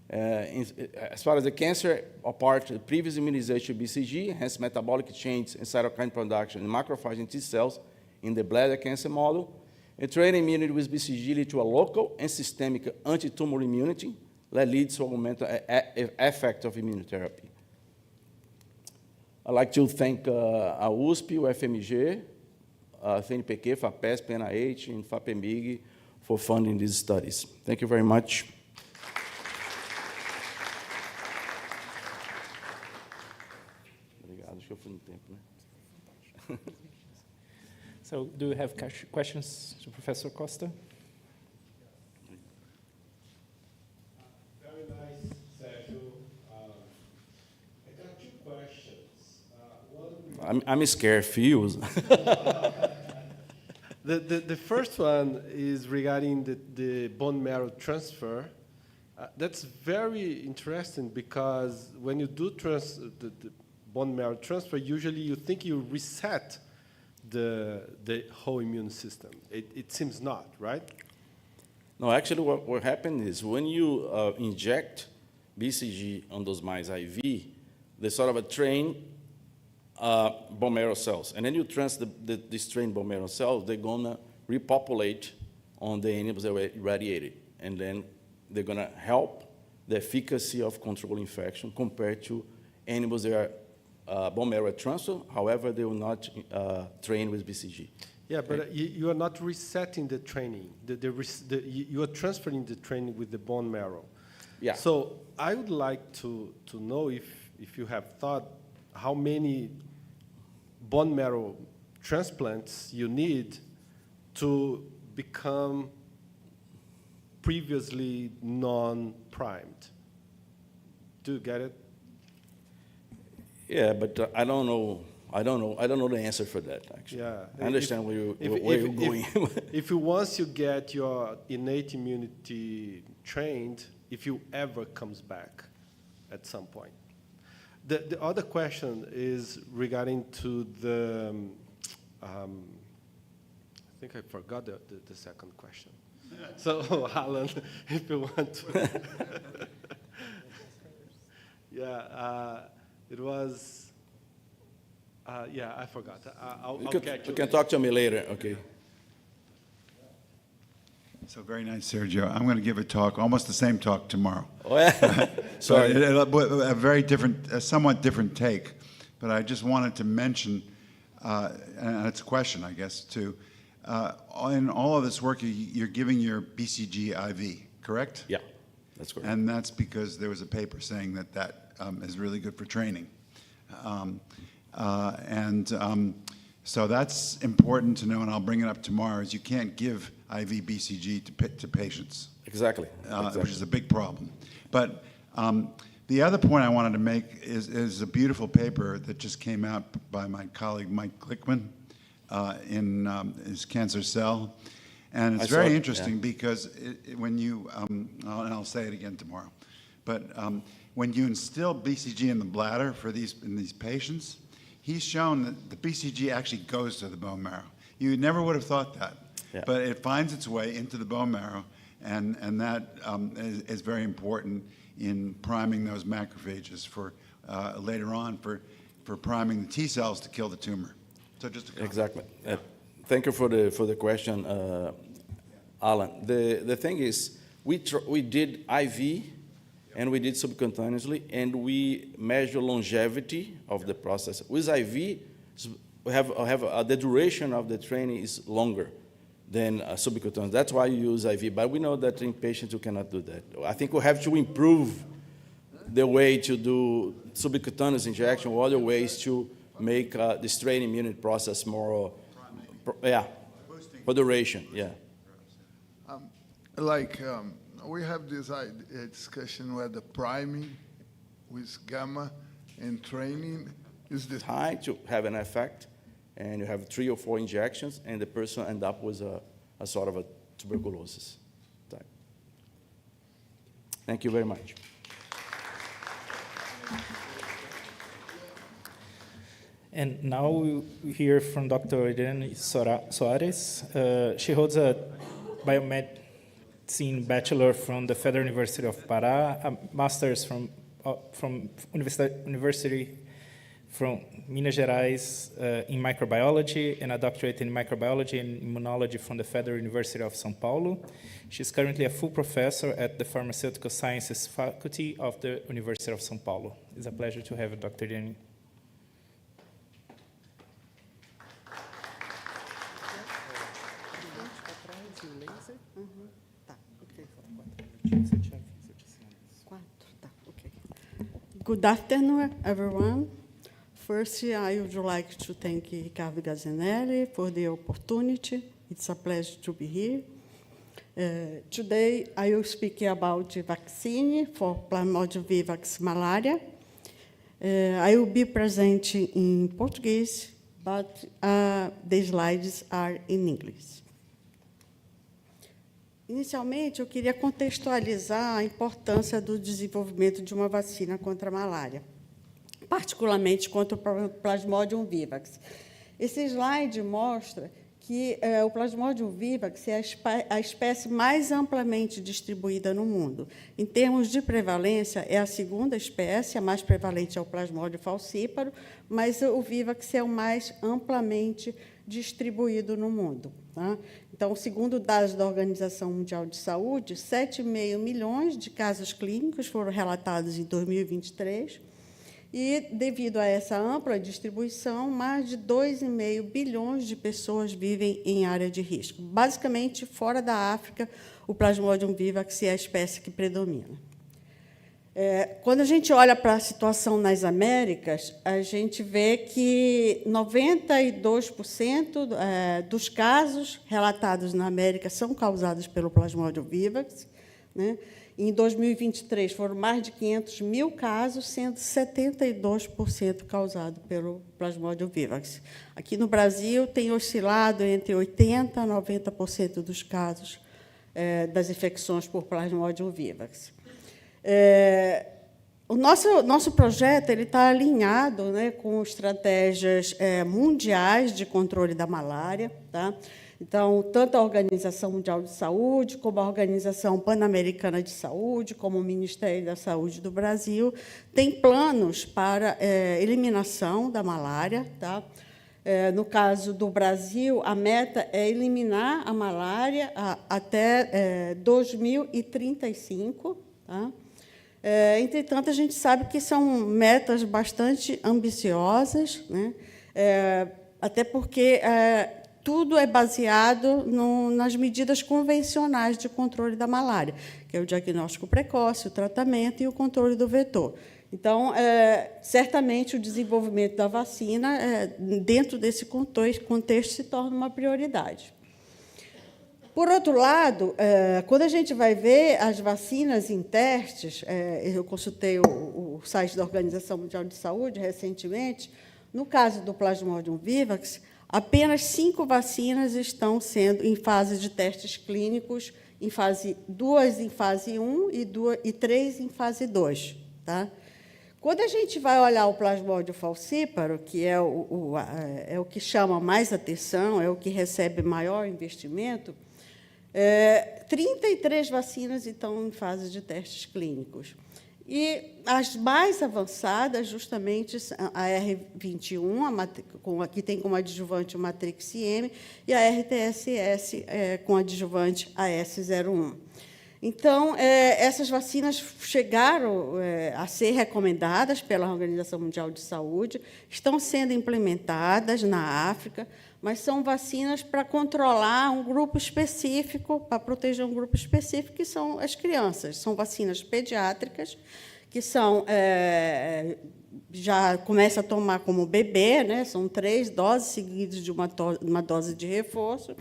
As far as the cancer, apart from the previous immunization of BCG, hence metabolic change and cytokine production in macrophage and T cells in the bladder cancer model. And training immunity with BCG leads to a local and systemic anti-tumor immunity that leads to augment effect of immunotherapy. I'd like to thank a USP, o FMG, CNPq, FAPESP, NIH, and FAPEMIG for funding these studies. Thank you very much. Obrigado, acho que eu fui no tempo, né? So do you have questions to Professor Costa? Very nice, Sérgio. I got two questions. One, I'm scared for you. the first one is regarding the bone marrow transfer. That's very interesting because when you do the bone marrow transfer, usually you think you reset the whole immune system. It seems not, right? No, actually what happened is when you inject BCG on those mice IV, they sort of train bone marrow cells. And then you transfer these trained bone marrow cells, they're going to repopulate on the animals that were irradiated. And then they're going to help the efficacy of control infection compared to animals that are bone marrow transfer. However, they will not train with BCG. Yeah, but you are not resetting the training. You are transferring the training with the bone marrow. Yeah. So I would like to know if you have thought how many bone marrow transplants you need to become previously non-primed. Do you get it? Yeah, but I don't know the answer for that, actually. Yeah. I understand where you're going. If once you get your innate immunity trained, if you ever comes back at some point. The other question is regarding to the, I think I forgot the second question. So, Alan, if you want to. Yeah, it was, yeah, I forgot. I'll catch you can talk to me later, okay. So very nice, Sergio. I'm going to give a talk, almost the same talk tomorrow. Oh, yeah. Sorry. But a very different, a somewhat different take. But I just wanted to mention, and it's a question, I guess, too. In all of this work, you're giving your BCG IV, correct? Yeah, that's correct. And that's because there was a paper saying that that is really good for training. So that's important to know, and I'll bring it up tomorrow, is you can't give IV BCG to patients. Exactly. Which is a big problem. But the other point I wanted to make is a beautiful paper that just came out by my colleague Mike Glickman in his Cancer Cell. And it's very interesting because when you, and I'll say it again tomorrow, but when you instill BCG in the bladder in these patients, he's shown that the BCG actually goes to the bone marrow. You never would have thought that. Yeah. But it finds its way into the bone marrow, and that is very important in priming those macrophages for later on for priming the T cells to kill the tumor. So just a comment. Exactly. Thank you for the question, Alan. The thing is, we did IV and we did subcutaneously, and we measure longevity of the process. With IV, we have the duration of the training is longer. than subcutaneous. That's why you use IV, but we know that in patients you cannot do that. I think we have to improve the way to do subcutaneous injection or other ways to make the strain immunity process more, for duration, We have this discussion where the priming with gamma and training is the high to have an effect, and you have 3 or 4 injections, and the person end up with a sort of a tuberculosis type. Thank you very much. And now we hear from Dr. Irene Soares. She holds a biomedicine bachelor from the Federal University of Pará, a master's from University from Minas Gerais in microbiology, and a doctorate in microbiology and immunology from the Federal University of São Paulo. She's currently a full professor at the Pharmaceutical Sciences Faculty of the University of São Paulo. It's a pleasure to have you, Dr. Irene. Good afternoon, everyone. First, I would like to thank Ricardo Gazzinelli for the opportunity. It's a pleasure to be here. Today, I will speak about the vaccine for Plasmodium vivax malaria. I will be presenting in Portuguese, but the slides are in English. Inicialmente, eu queria contextualizar a importância do desenvolvimento de uma vacina contra a malária, particularmente contra o Plasmodium vivax. Esse slide mostra que o Plasmodium vivax é a espécie mais amplamente distribuída no mundo. Em termos de prevalência, é a segunda espécie, a mais prevalente é o Plasmodium falciparum, mas o vivax é o mais amplamente distribuído no mundo. Tá? Então, segundo dados da Organização Mundial de Saúde, 7,5 milhões de casos clínicos foram relatados em 2023, e, devido a essa ampla distribuição, mais de 2,5 bilhões de pessoas vivem em área de risco. Basicamente, fora da África, o Plasmodium vivax é a espécie que predomina. Quando a gente olha para a situação nas Américas, a gente vê que 92% dos casos relatados na América são causados pelo Plasmodium vivax, né? Em 2023, foram mais de 500 mil casos, sendo 72% causados pelo Plasmodium vivax. Aqui no Brasil, tem oscilado entre 80% a 90% dos casos das infecções por Plasmodium vivax. O nosso projeto está alinhado, né, com estratégias mundiais de controle da malária. Tá? Então, tanto a Organização Mundial de Saúde, como a Organização Pan-Americana de Saúde, como o Ministério da Saúde do Brasil, têm planos para eliminação da malária. Tá? No caso do Brasil, a meta é eliminar a malária até 2035. Tá? Entretanto, a gente sabe que são metas bastante ambiciosas, né? Até porque tudo é baseado nas medidas convencionais de controle da malária, que é o diagnóstico precoce, o tratamento e o controle do vetor. Então, certamente, o desenvolvimento da vacina, dentro desse contexto, se torna uma prioridade. Por outro lado, quando a gente vai ver as vacinas em testes, eu consultei o site da Organização Mundial de Saúde recentemente, no caso do Plasmodium vivax, apenas 5 vacinas estão sendo em fase de testes clínicos, 2 em fase 1 e 3 em fase 2. Tá? Quando a gente vai olhar o Plasmodium falciparum, que é o que chama mais atenção, é o que recebe maior investimento, 33 vacinas estão em fase de testes clínicos. E as mais avançadas, justamente, a R21, que tem como adjuvante o Matrix-M, e a RTSS, com adjuvante AS01. Então, essas vacinas chegaram a ser recomendadas pela Organização Mundial de Saúde, estão sendo implementadas na África, mas são vacinas para controlar um grupo específico, para proteger um grupo específico, que são as crianças. São vacinas pediátricas, que são, já começa a tomar como bebê, né? São 3 doses seguidas de uma dose de reforço.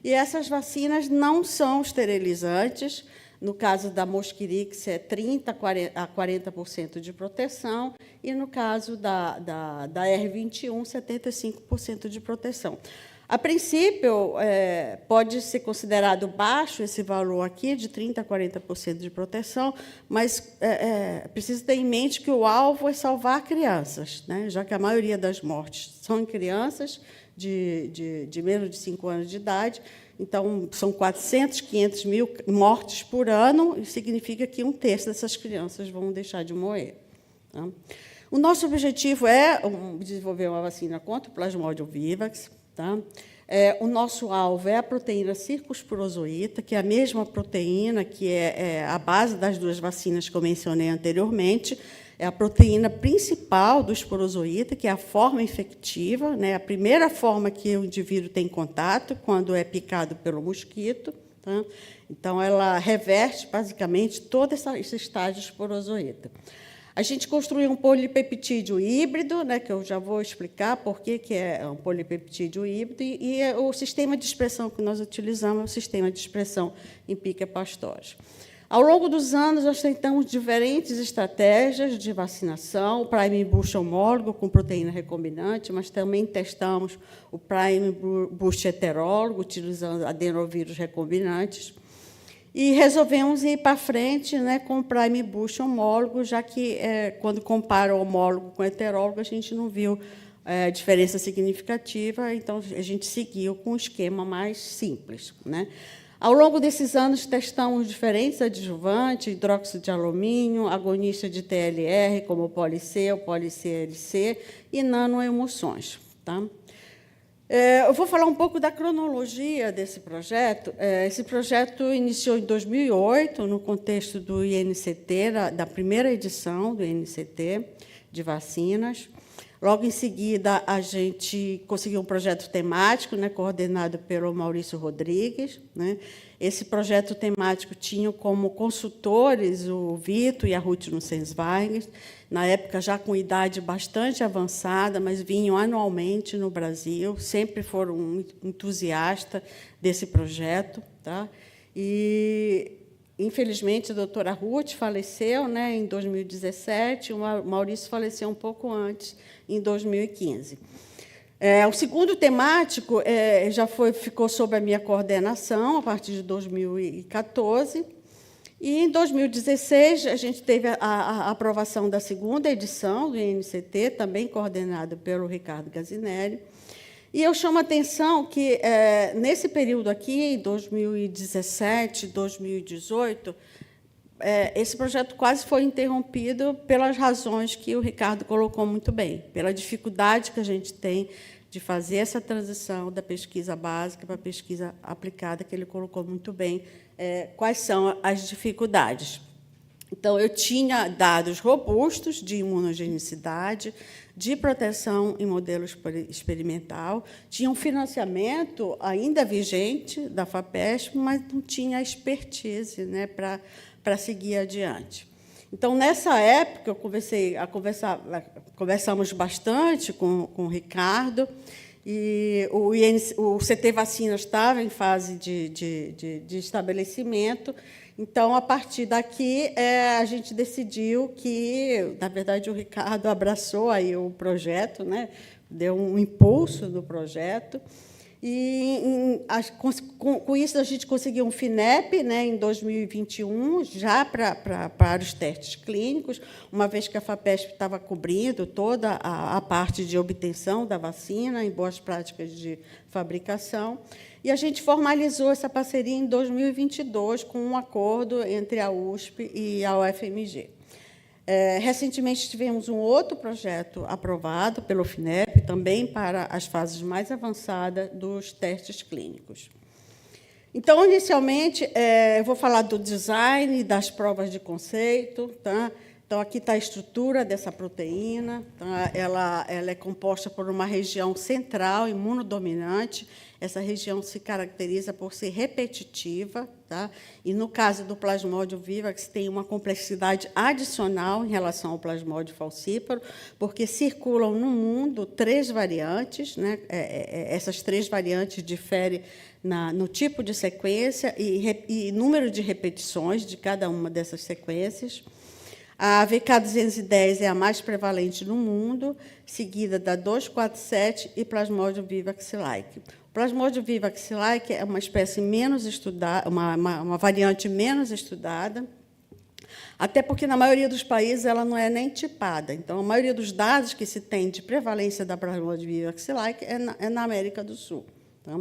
E essas vacinas não são esterilizantes. No caso da Mosquirix, é 30% a 40% de proteção, e, no caso da R21, 75% de proteção. A princípio, pode ser considerado baixo esse valor aqui, de 30% a 40% de proteção, mas precisa ter em mente que o alvo é salvar crianças, né? Já que a maioria das mortes são em crianças de menos de 5 anos de idade. Então, são 400, 500 mil mortes por ano, e significa que 1/3 dessas crianças vão deixar de morrer. Tá? O nosso objetivo é desenvolver uma vacina contra o Plasmodium vivax. Tá? O nosso alvo é a proteína circosporozoíta, que é a mesma proteína que é a base das 2 vacinas que eu mencionei anteriormente. É a proteína principal do esporozoíta, que é a forma infectiva, né? A primeira forma que o indivíduo tem contato quando é picado pelo mosquito. Tá? Então, ela reverte, basicamente, todo esse estágio esporozoíta. A gente construiu um polipeptídeo híbrido, né, que eu já vou explicar por que é um polipeptídeo híbrido, e o sistema de expressão que nós utilizamos é o sistema de expressão em pica-pastose. Ao longo dos anos, nós tentamos diferentes estratégias de vacinação, o prime boost homólogo com proteína recombinante, mas também testamos o prime boost heterólogo, utilizando adenovírus recombinantes, e resolvemos ir para frente, né, com o prime boost homólogo, já que, quando compara o homólogo com o heterólogo, a gente não viu diferença significativa, então a gente seguiu com um esquema mais simples, né? Ao longo desses anos, testamos diferentes adjuvantes, hidróxido de alumínio, agonista de TLR, como o poli-C, o poli-CLC, e nanoemulsões. Tá? Eu vou falar um pouco da cronologia desse projeto. Esse projeto iniciou em 2008, no contexto do INCT, da primeira edição do INCT de vacinas. Logo em seguida, a gente conseguiu um projeto temático, né, coordenado pelo Maurício Rodrigues. Né? Esse projeto temático tinha como consultores o Vito e a Ruth Nussensweig, na época já com idade bastante avançada, mas vinham anualmente no Brasil, sempre foram entusiastas desse projeto. Tá? E, infelizmente, a doutora Ruth faleceu, né, em 2017, o Maurício faleceu um pouco antes, em 2015. O segundo temático ficou sob a minha coordenação a partir de 2014, e, em 2016, a gente teve a aprovação da segunda edição do INCT, também coordenado pelo Ricardo Gazinelli. E eu chamo a atenção que, nesse período aqui, em 2017, 2018, esse projeto quase foi interrompido pelas razões que o Ricardo colocou muito bem, pela dificuldade que a gente tem de fazer essa transição da pesquisa básica para a pesquisa aplicada, que ele colocou muito bem quais são as dificuldades. Então, eu tinha dados robustos de imunogenicidade, de proteção em modelo experimental, tinha um financiamento ainda vigente da FAPESP, mas não tinha expertise, né, para seguir adiante. Então, nessa época, conversamos bastante com o Ricardo, e o CTVacinas estava em fase de estabelecimento. Então, a partir daqui, a gente decidiu que, na verdade, o Ricardo abraçou aí o projeto, né, deu um impulso no projeto. E, com isso, a gente conseguiu um FINEP, né, em 2021, já para os testes clínicos, uma vez que a FAPESP estava cobrindo toda a parte de obtenção da vacina, em boas práticas de fabricação. E a gente formalizou essa parceria em 2022, com um acordo entre a USP e a UFMG. Recentemente, tivemos um outro projeto aprovado pelo FINEP, também para as fases mais avançadas dos testes clínicos. Então, inicialmente, eu vou falar do design e das provas de conceito. Tá? Então, aqui está a estrutura dessa proteína. Tá? Ela é composta por uma região central, imunodominante. Essa região se caracteriza por ser repetitiva. Tá? E, no caso do Plasmodium vivax, tem uma complexidade adicional em relação ao Plasmodium falciparum, porque circulam no mundo 3 variantes. Né? Essas 3 variantes diferem no tipo de sequência e número de repetições de cada uma dessas sequências. A VK210 é a mais prevalente no mundo, seguida da 247 e Plasmodium vivax-like. O Plasmodium vivax-like é uma espécie menos estudada, uma variante menos estudada, até porque, na maioria dos países, ela não é nem tipada. Então, a maioria dos dados que se tem de prevalência da Plasmodium vivax-like é na América do Sul. Tá?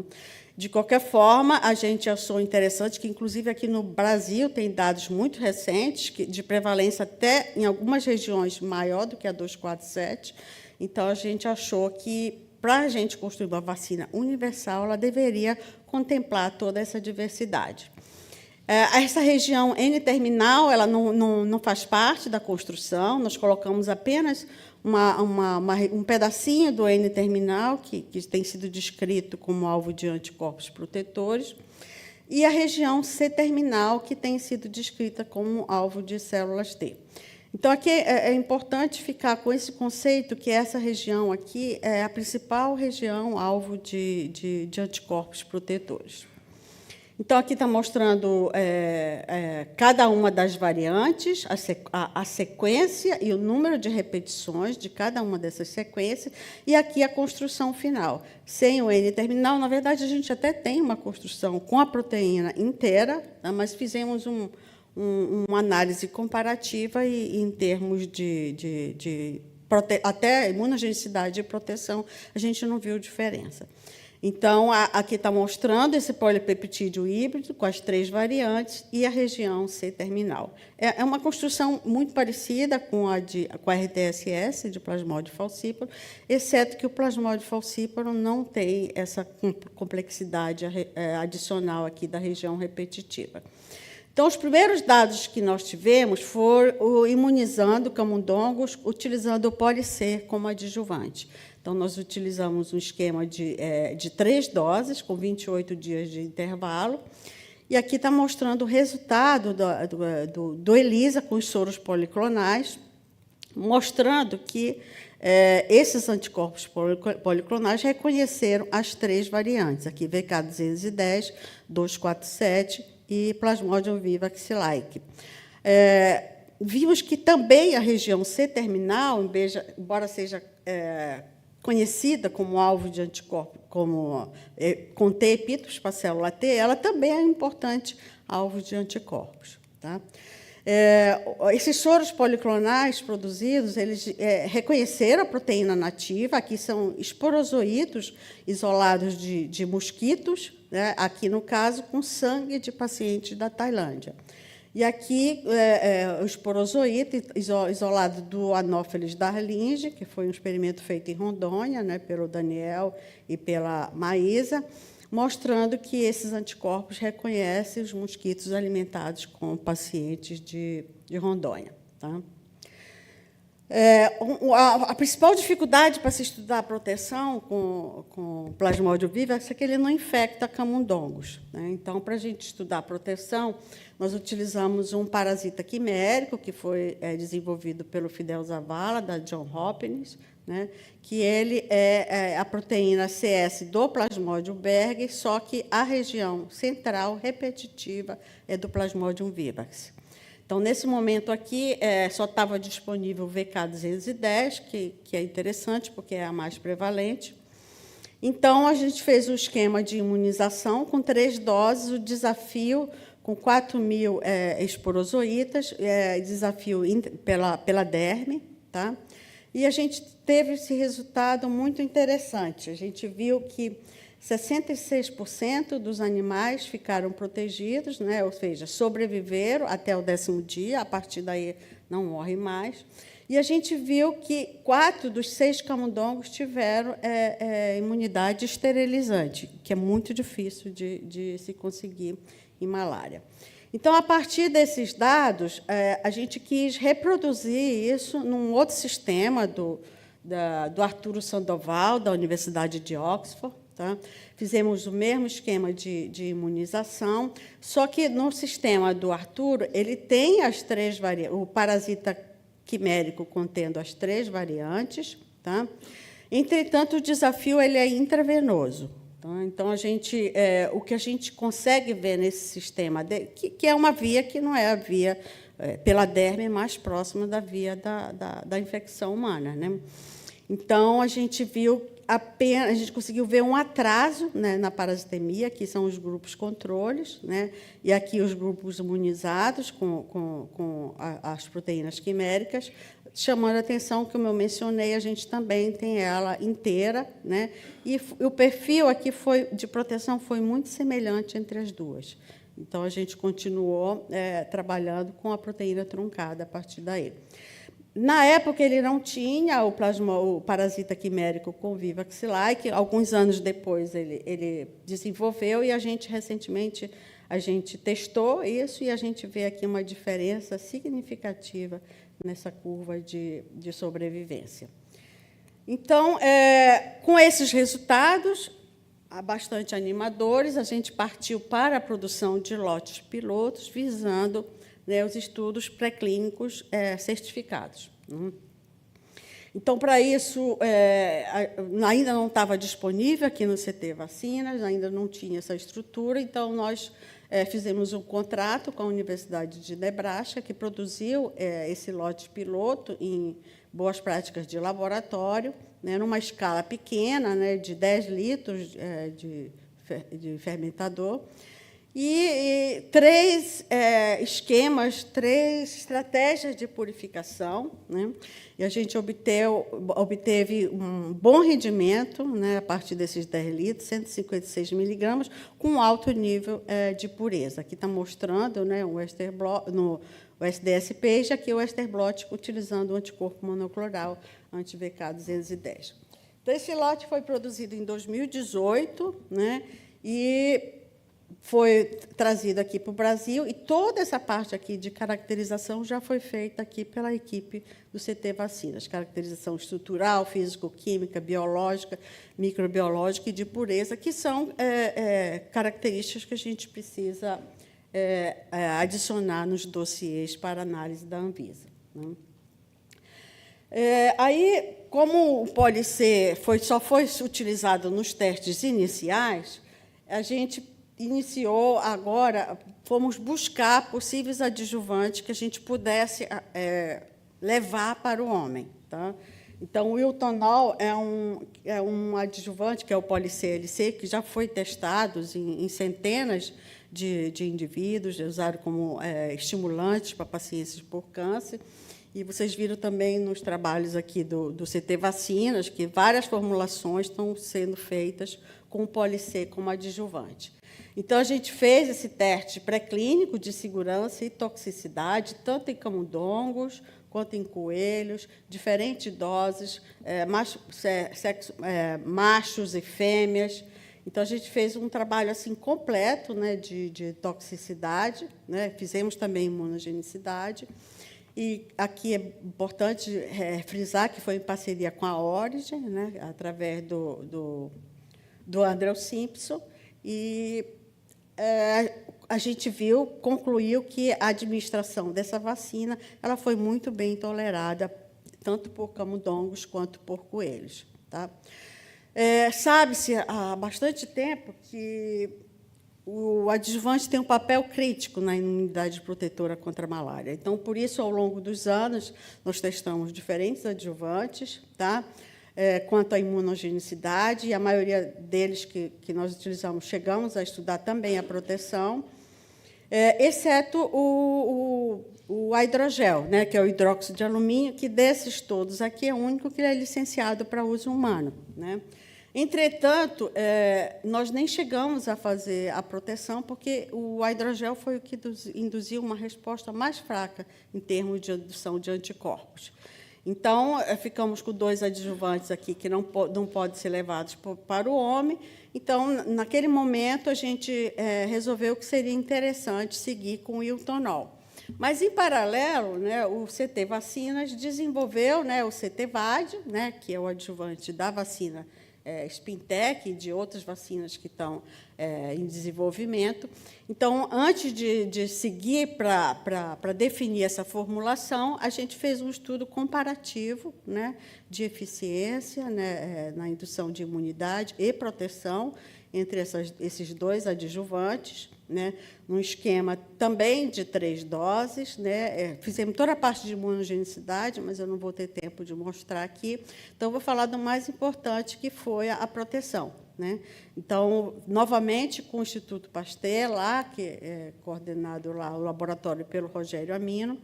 De qualquer forma, a gente achou interessante que, inclusive, aqui no Brasil, tem dados muito recentes de prevalência até em algumas regiões maior do que a 247. Então, a gente achou que, para a gente construir uma vacina universal, ela deveria contemplar toda essa diversidade. Essa região N-terminal ela não faz parte da construção, nós colocamos apenas um pedacinho do N-terminal, que tem sido descrito como alvo de anticorpos protetores, e a região C-terminal, que tem sido descrita como alvo de células T. Então, aqui é importante ficar com esse conceito que essa região aqui é a principal região alvo de anticorpos protetores. Então, aqui está mostrando cada uma das variantes, a sequência e o número de repetições de cada uma dessas sequências, e aqui a construção final. Sem o N-terminal, na verdade, a gente até tem uma construção com a proteína inteira, tá? Mas fizemos uma análise comparativa e, em termos até imunogenicidade e proteção, a gente não viu diferença. Então, aqui está mostrando esse polipeptídeo híbrido com as 3 variantes e a região C-terminal. É uma construção muito parecida com a RTSS, de Plasmodium falciparum, exceto que o Plasmodium falciparum não tem essa complexidade adicional aqui da região repetitiva. Então, os primeiros dados que nós tivemos foram imunizando camundongos, utilizando o poli-C como adjuvante. Então, nós utilizamos um esquema de 3 doses, com 28 dias de intervalo. E aqui está mostrando o resultado do ELISA com os soros policlonais, mostrando que esses anticorpos policlonais reconheceram as 3 variantes, aqui VK210, 247 e Plasmodium vivax-like. Vimos que também a região C-terminal, embora seja conhecida como alvo de anticorpo, como conter epítopos para a célula T, ela também é um importante alvo de anticorpos. Tá? Esses soros policlonais produzidos, eles reconheceram a proteína nativa, aqui são esporozoítos isolados de mosquitos, né? Aqui, no caso, com sangue de pacientes da Tailândia. E aqui, o esporozoíto isolado do Anopheles darlinge, que foi um experimento feito em Rondônia, né, pelo Daniel e pela Maísa, mostrando que esses anticorpos reconhecem os mosquitos alimentados com pacientes de Rondônia. Tá? A principal dificuldade para se estudar a proteção com Plasmodium vivax é que ele não infecta camundongos. Né? Então, para a gente estudar a proteção, nós utilizamos um parasita quimérico, que foi desenvolvido pelo Fidel Zavala, da Johns Hopkins, né? Que ele é a proteína CS do Plasmodium berger, só que a região central repetitiva é do Plasmodium vivax. Então, nesse momento aqui, só estava disponível o VK210, que é interessante, porque é a mais prevalente. Então, a gente fez um esquema de imunização com 3 doses, o desafio com 4.000 esporozoítas, desafio pela derme. Tá? E a gente teve esse resultado muito interessante. A gente viu que 66% dos animais ficaram protegidos, né? Ou seja, sobreviveram até o 10º dia, a partir daí não morrem mais. E a gente viu que 4 dos 6 camundongos tiveram imunidade esterilizante, que é muito difícil de se conseguir em malária. Então, a partir desses dados, a gente quis reproduzir isso num outro sistema do Arturo Sandoval, da Universidade de Oxford. Tá? Fizemos o mesmo esquema de imunização, só que no sistema do Arturo, ele tem as 3 variantes, o parasita quimérico contendo as 3 variantes. Tá? Entretanto, o desafio ele é intravenoso. Tá? Então, o que a gente consegue ver nesse sistema, que é uma via que não é a via pela derme mais próxima da via da infecção humana. Né? Então, a gente conseguiu ver um atraso, né, na parasitemia, que são os grupos controles, né, e aqui os grupos imunizados com as proteínas quiméricas, chamando a atenção que, como eu mencionei, a gente também tem ela inteira, né, e o perfil aqui de proteção foi muito semelhante entre as duas. Então, a gente continuou trabalhando com a proteína truncada a partir daí. Na época, ele não tinha o parasita quimérico com vivax, que alguns anos depois ele desenvolveu, e recentemente a gente testou isso, e a gente vê aqui uma diferença significativa nessa curva de sobrevivência. Então, com esses resultados bastante animadores, a gente partiu para a produção de lotes pilotos, visando, né, os estudos pré-clínicos certificados. Então, para isso, ainda não estava disponível aqui no CTVacinas, ainda não tinha essa estrutura, então nós fizemos um contrato com a Universidade de Nebraska, que produziu esse lote piloto em boas práticas de laboratório, né, numa escala pequena, né, de 10 litros de fermentador, e 3 esquemas, 3 estratégias de purificação, né? E a gente obteve um bom rendimento, né, a partir desses 10 litros, 156 miligramas, com alto nível de pureza. Aqui está mostrando, né, o SDSP, e aqui o Ester blot utilizando o anticorpo monocloral anti-VK210. Então, esse lote foi produzido em 2018, né, e foi trazido aqui para o Brasil, e toda essa parte aqui de caracterização já foi feita aqui pela equipe do CTVacinas, caracterização estrutural, físico-química, biológica, microbiológica e de pureza, que são características que a gente precisa adicionar nos dossiês para análise da Anvisa. Né? Aí, como o poli-C só foi utilizado nos testes iniciais, a gente iniciou agora, fomos buscar possíveis adjuvantes que a gente pudesse levar para o homem. Tá? Então, o Wiltonol é um adjuvante, que é o poli-CLC, que já foi testado em centenas de indivíduos, usado como estimulante para pacientes por câncer. E vocês viram também nos trabalhos aqui do CTVacinas que várias formulações estão sendo feitas com o poli-C como adjuvante. Então, a gente fez esse teste pré-clínico de segurança e toxicidade, tanto em camundongos quanto em coelhos, diferentes doses, machos e fêmeas. Então, a gente fez um trabalho assim completo, né, de toxicidade, né? Fizemos também imunogenicidade. E aqui é importante frisar que foi em parceria com a Origin, né, através do Andrew Simpson, e a gente concluiu que a administração dessa vacina ela foi muito bem tolerada, tanto por camundongos quanto por coelhos. Tá? Sabe-se há bastante tempo que o adjuvante tem um papel crítico na imunidade protetora contra a malária. Então, por isso, ao longo dos anos, nós testamos diferentes adjuvantes, tá? Quanto à imunogenicidade, e a maioria deles que nós utilizamos, chegamos a estudar também a proteção, exceto o hidrogel, né, que é o hidróxido de alumínio, que desses todos aqui é o único que é licenciado para uso humano. Né? Entretanto, nós nem chegamos a fazer a proteção, porque o hidrogel foi o que induziu uma resposta mais fraca em termos de indução de anticorpos. Então, ficamos com 2 adjuvantes aqui que não podem ser levados para o homem. Então, naquele momento, a gente resolveu que seria interessante seguir com o Iltonol. Mas, em paralelo, né, o CTVacinas desenvolveu, né, o CTVAD, né, que é o adjuvante da vacina Spintec e de outras vacinas que estão em desenvolvimento. Então, antes de seguir para definir essa formulação, a gente fez um estudo comparativo, né, de eficiência, né, na indução de imunidade e proteção entre esses 2 adjuvantes, né, num esquema também de 3 doses. Né, fizemos toda a parte de imunogenicidade, mas eu não vou ter tempo de mostrar aqui. Então, vou falar do mais importante, que foi a proteção. Né. Então, novamente, com o Instituto Pasteur, lá, que é coordenado lá, o laboratório pelo Rogério Amino,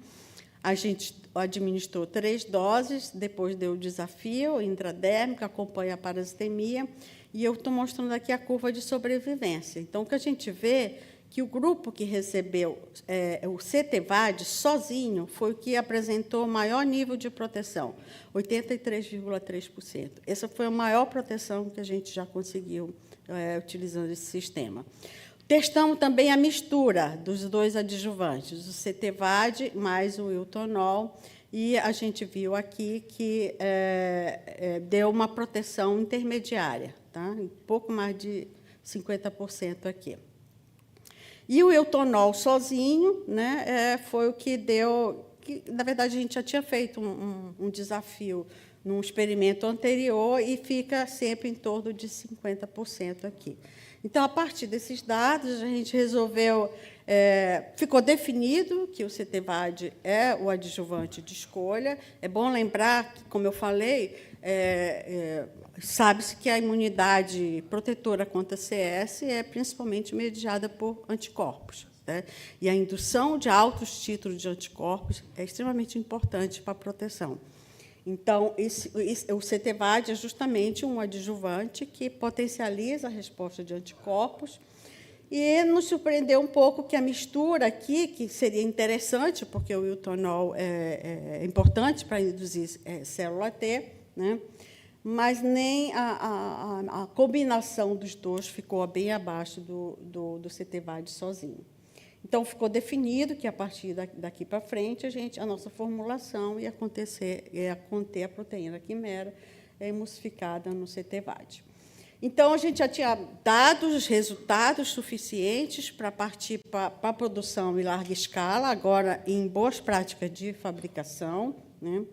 a gente administrou 3 doses, depois deu o desafio intradérmico, acompanha a parasitemia, e eu estou mostrando aqui a curva de sobrevivência. Então, o que a gente vê que o grupo que recebeu o CTVAD sozinho foi o que apresentou maior nível de proteção, 83,3%. Essa foi a maior proteção que a gente já conseguiu utilizando esse sistema. Testamos também a mistura dos 2 adjuvantes, o CTVAD mais o Iltonol, e a gente viu aqui que deu uma proteção intermediária, tá? Um pouco mais de 50% aqui. E o Iltonol sozinho, né, foi o que deu... Que, na verdade, a gente já tinha feito um desafio num experimento anterior e fica sempre em torno de 50% aqui. Então, a partir desses dados, a gente resolveu... ficou definido que o CTVAD é o adjuvante de escolha. É bom lembrar que, como eu falei, sabe-se que a imunidade protetora contra CS é principalmente mediada por anticorpos. Né? E a indução de altos títulos de anticorpos é extremamente importante para a proteção. Então, o CTVAD é justamente um adjuvante que potencializa a resposta de anticorpos. E nos surpreendeu um pouco que a mistura aqui, que seria interessante, porque o Iltonol é importante para induzir célula T, né? Mas nem a combinação dos 2 ficou bem abaixo do CTVAD sozinho. Então, ficou definido que, a partir daqui para frente, a nossa formulação ia conter a proteína quimera emulsificada no CTVAD. Então, a gente já tinha dados, resultados suficientes para partir para a produção em larga escala, agora em boas práticas de fabricação. Né?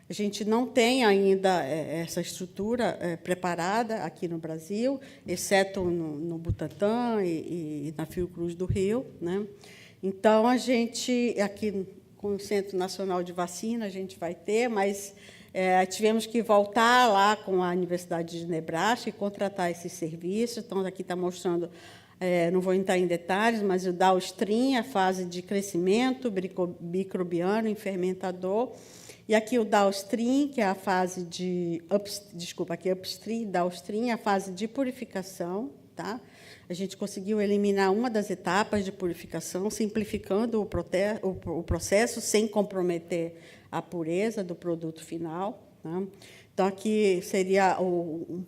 A gente não tem ainda essa estrutura preparada aqui no Brasil, exceto no Butantan e na Fiocruz do Rio. Né? Então, a gente, aqui com o Centro Nacional de Vacina, a gente vai ter, mas... tivemos que voltar lá com a Universidade de Nebraska e contratar esses serviços. Então, aqui está mostrando, não vou entrar em detalhes, mas o downstream, a fase de crescimento microbiano em fermentador, e aqui o downstream, que é a fase de... aqui upstream, downstream, a fase de purificação. Tá? A gente conseguiu eliminar uma das etapas de purificação, simplificando o processo, sem comprometer a pureza do produto final. Né? Então, aqui seria o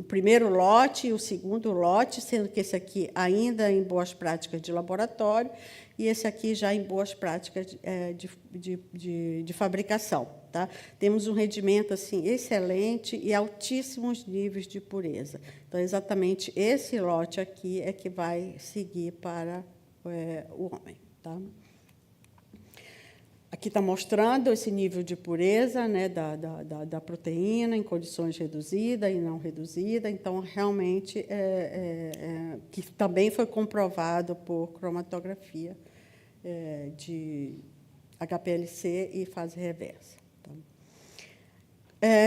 primeiro lote e o segundo lote, sendo que esse aqui ainda em boas práticas de laboratório e esse aqui já em boas práticas de fabricação. Tá? Temos um rendimento assim, excelente e altíssimos níveis de pureza. Então, exatamente esse lote aqui é que vai seguir para o homem. Tá? Aqui está mostrando esse nível de pureza, né, da proteína em condições reduzida e não reduzida. Então, realmente, que também foi comprovado por cromatografia de HPLC e fase reversa. Tá?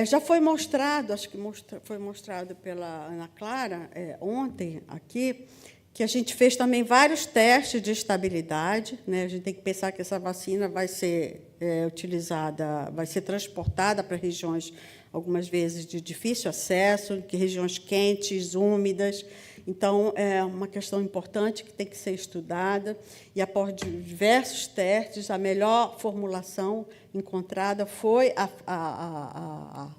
Já foi mostrado, acho que foi mostrado pela Ana Clara ontem aqui, que a gente fez também vários testes de estabilidade. Né? A gente tem que pensar que essa vacina vai ser utilizada, vai ser transportada para regiões, algumas vezes, de difícil acesso, que regiões quentes, úmidas. Então, é uma questão importante que tem que ser estudada, e após diversos testes, a melhor formulação encontrada foi a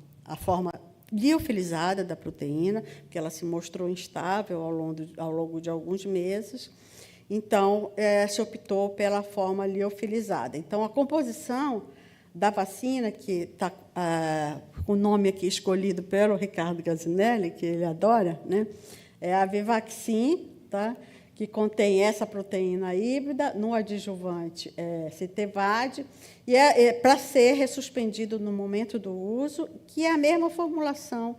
forma liofilizada da proteína, que ela se mostrou instável ao longo de alguns meses. Então, se optou pela forma liofilizada. Então, a composição da vacina, que está com o nome aqui escolhido pelo Ricardo Gazinelli, que ele adora, né, é a vivaxin, tá, que contém essa proteína híbrida, no adjuvante CTVac, e para ser ressuspendido no momento do uso, que é a mesma formulação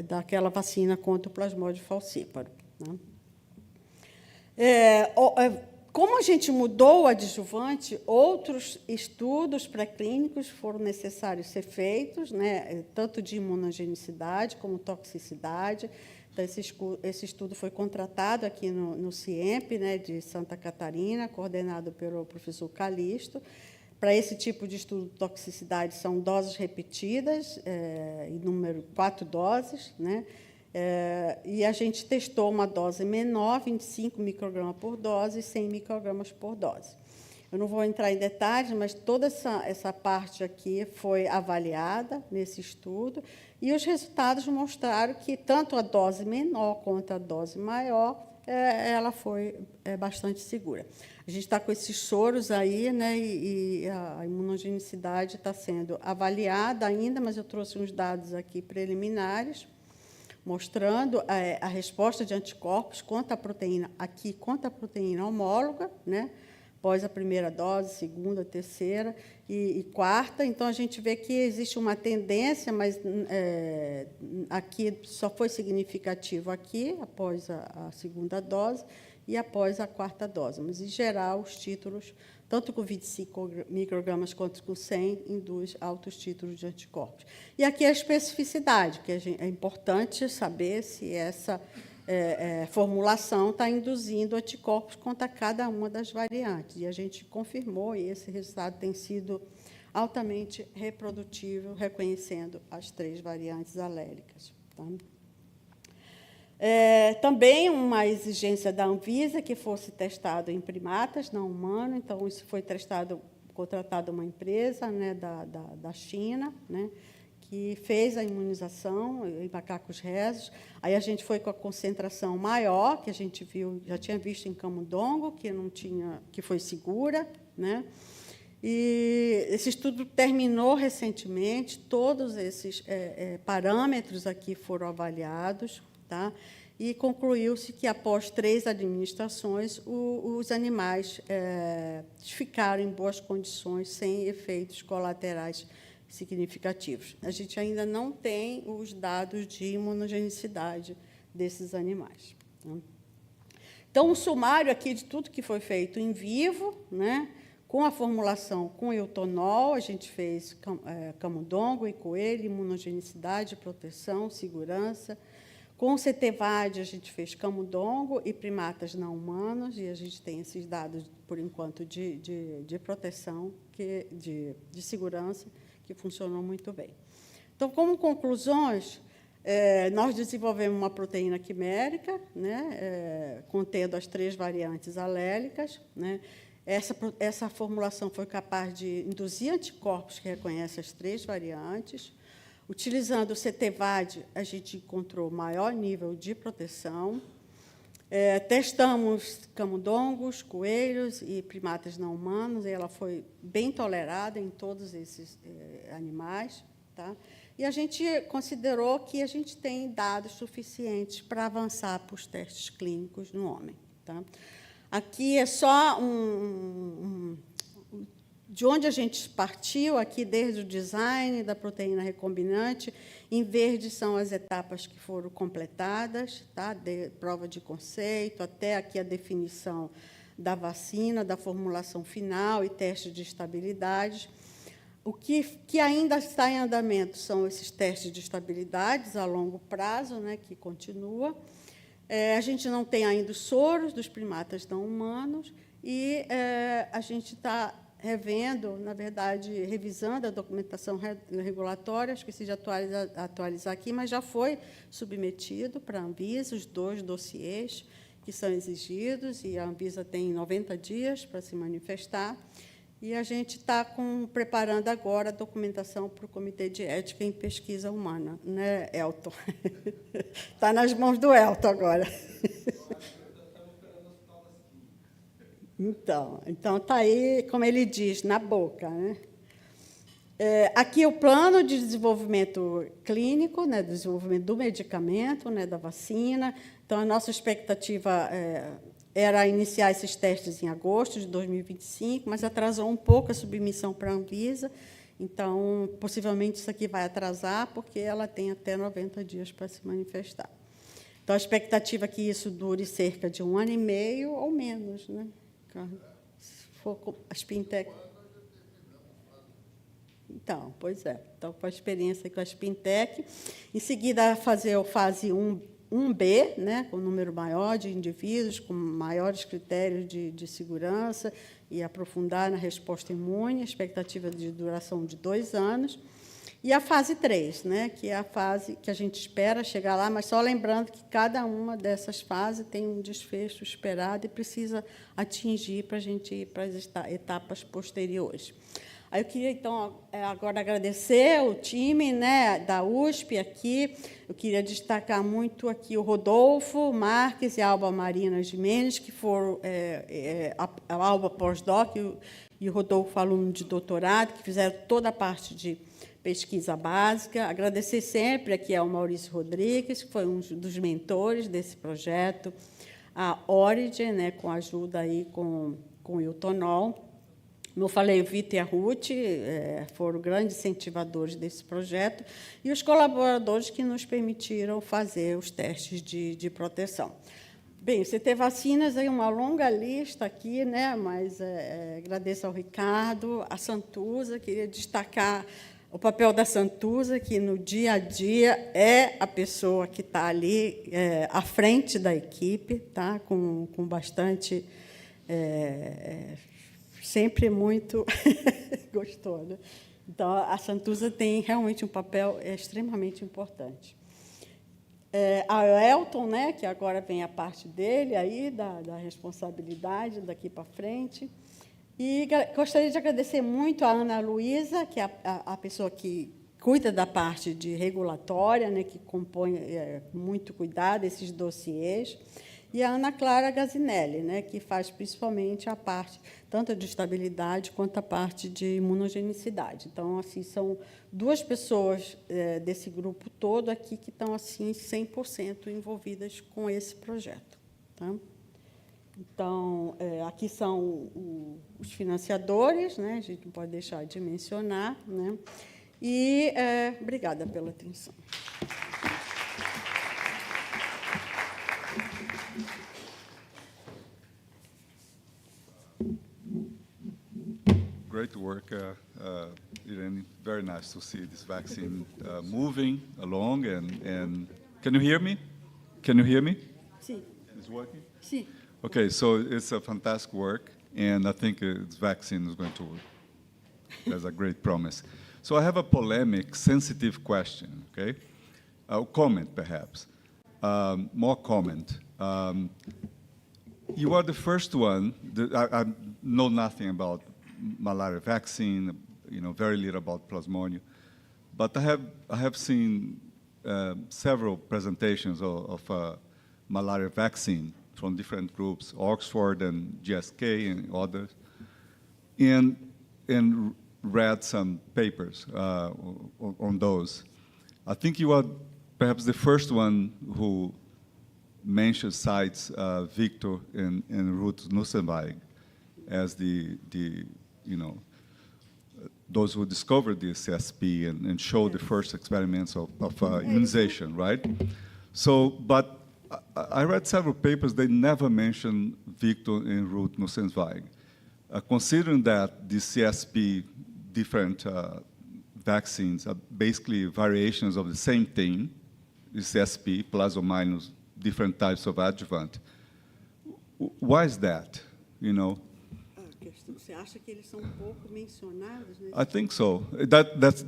daquela vacina contra o plasmódio falcíparo. Né? Como a gente mudou o adjuvante, outros estudos pré-clínicos foram necessários ser feitos, né, tanto de imunogenicidade como toxicidade. Então, esse estudo foi contratado aqui no CIEMP, né, de Santa Catarina, coordenado pelo professor Calixto. Para esse tipo de estudo de toxicidade, são doses repetidas, em número 4 doses, né? E a gente testou uma dose menor, 25 microgramas por dose e 100 microgramas por dose. Eu não vou entrar em detalhes, mas toda essa parte aqui foi avaliada nesse estudo, e os resultados mostraram que tanto a dose menor quanto a dose maior, ela foi bastante segura. A gente está com esses soros aí, né, e a imunogenicidade está sendo avaliada ainda, mas eu trouxe uns dados aqui preliminares, mostrando a resposta de anticorpos contra a proteína, aqui contra a proteína homóloga, né, após a primeira dose, segunda, terceira e quarta. Então, a gente vê que existe uma tendência, mas aqui só foi significativo aqui, após a segunda dose e após a quarta dose. Mas, em geral, os títulos, tanto com 25 microgramas quanto com 100, induz altos títulos de anticorpos. E aqui a especificidade, que é importante saber se essa formulação está induzindo anticorpos contra cada uma das variantes. E a gente confirmou, e esse resultado tem sido altamente reprodutível, reconhecendo as 3 variantes alélicas. Tá? Também uma exigência da Anvisa que fosse testado em primatas, não humanos. Então, isso foi contratada uma empresa, né, da China, né, que fez a imunização em macacos rezos. Aí a gente foi com a concentração maior, que a gente já tinha visto em camundongo, que foi segura, né? E esse estudo terminou recentemente, todos esses parâmetros aqui foram avaliados, tá? E concluiu-se que, após 3 administrações, os animais ficaram em boas condições, sem efeitos colaterais significativos. A gente ainda não tem os dados de imunogenicidade desses animais. Então, um sumário aqui de tudo que foi feito em vivo, né, com a formulação com eutonol, a gente fez camundongo e coelho, imunogenicidade, proteção, segurança. Com o CTVac, a gente fez camundongo e primatas não humanos, e a gente tem esses dados, por enquanto, de proteção, de segurança, que funcionou muito bem. Então, como conclusões, nós desenvolvemos uma proteína quimérica, né, contendo as 3 variantes alélicas, né. Essa formulação foi capaz de induzir anticorpos que reconhecem as 3 variantes. Utilizando o CTVac, a gente encontrou maior nível de proteção. Testamos camundongos, coelhos e primatas não humanos, e ela foi bem tolerada em todos esses animais. Tá? E a gente considerou que a gente tem dados suficientes para avançar para os testes clínicos no homem. Tá? Aqui é só de onde a gente partiu, aqui desde o design da proteína recombinante. Em verde são as etapas que foram completadas, tá? Prova de conceito, até aqui a definição da vacina, da formulação final e teste de estabilidade. O que ainda está em andamento são esses testes de estabilidade a longo prazo, né, que continua. A gente não tem ainda os soros dos primatas não humanos, e a gente está revendo, na verdade, revisando a documentação regulatória, esqueci de atualizar aqui, mas já foi submetido para a Anvisa os 2 dossiês que são exigidos, e a Anvisa tem 90 dias para se manifestar, e a gente está preparando agora a documentação para o Comitê de Ética em Pesquisa Humana, né, Elton? Está nas mãos do Elton agora. Então está aí, como ele diz, na boca, né? Aqui o plano de desenvolvimento clínico, né, desenvolvimento do medicamento, né, da vacina. Então, a nossa expectativa era iniciar esses testes em agosto de 2025, mas atrasou um pouco a submissão para a Anvisa. Então, possivelmente, isso aqui vai atrasar, porque ela tem até 90 dias para se manifestar. Então, a expectativa é que isso dure cerca de 1 ano e meio ou menos, né? Se for com as Spintec. Então, pois é. Então, com a experiência com a Spintec. Em seguida, fazer a fase 1B, né, com um número maior de indivíduos, com maiores critérios de segurança, e aprofundar na resposta imune, expectativa de duração de 2 anos. E a fase 3, né, que é a fase que a gente espera chegar lá, mas só lembrando que cada uma dessas fases tem um desfecho esperado e precisa atingir para a gente ir para as etapas posteriores. Aí eu queria, então, agora agradecer o time, né, da USP aqui. Eu queria destacar muito aqui o Rodolfo Marques e a Alba Marina Jimenez, que foram a Alba pós-doc e o Rodolfo aluno de doutorado, que fizeram toda a parte de pesquisa básica. Agradecer sempre aqui ao Maurício Rodrigues, que foi um dos mentores desse projeto, a Origin, né, com ajuda aí com o Iltonol. Como eu falei, o Vitor e a Ruth foram grandes incentivadores desse projeto, e os colaboradores que nos permitiram fazer os testes de proteção. Bem, o CTVacinas é uma longa lista aqui, né, mas agradeço ao Ricardo, a Santuza, queria destacar o papel da Santuza, que no dia a dia é a pessoa que está ali à frente da equipe, tá, com bastante... sempre muito gostosa. Então, a Santuza tem realmente um papel extremamente importante. A Elton, né, que agora vem a parte dele, aí, da responsabilidade daqui para frente. E gostaria de agradecer muito a Ana Luísa, que é a pessoa que cuida da parte de regulatória, né, que compõe com muito cuidado esses dossiês, e a Ana Clara Gazinelli, né, que faz principalmente a parte tanto de estabilidade quanto a parte de imunogenicidade. Então, assim, são 2 pessoas desse grupo todo aqui que estão assim 100% envolvidas com esse projeto. Tá? Então, aqui são os financiadores, né, a gente não pode deixar de mencionar, né, e obrigada pela atenção. Great work, Irene. Very nice to see this vaccine moving along. And can you hear me? Can you hear me? Sim. It's working? Sim. Okay, so it's a fantastic work, and I think this vaccine is going to work. There's a great promise. So I have a polemic, sensitive question, okay? A comment, perhaps. More comment. You are the first one. I know nothing about malaria vaccine, very little about plasmodium, but I have seen several presentations of malaria vaccine from different groups, Oxford and GSK and others, and read some papers on those. I think you are perhaps the first one who cites Victor and Ruth Nussweig as those who discovered the CSP and showed the first experiments of immunization, right? So, but I read several papers, they never mention Victor and Ruth Nussweig. Considering that the CSP different vaccines are basically variations of the same thing, the CSP, plus or minus different types of adjuvant, why is that, Você acha que eles são um pouco mencionados? Né? I think so.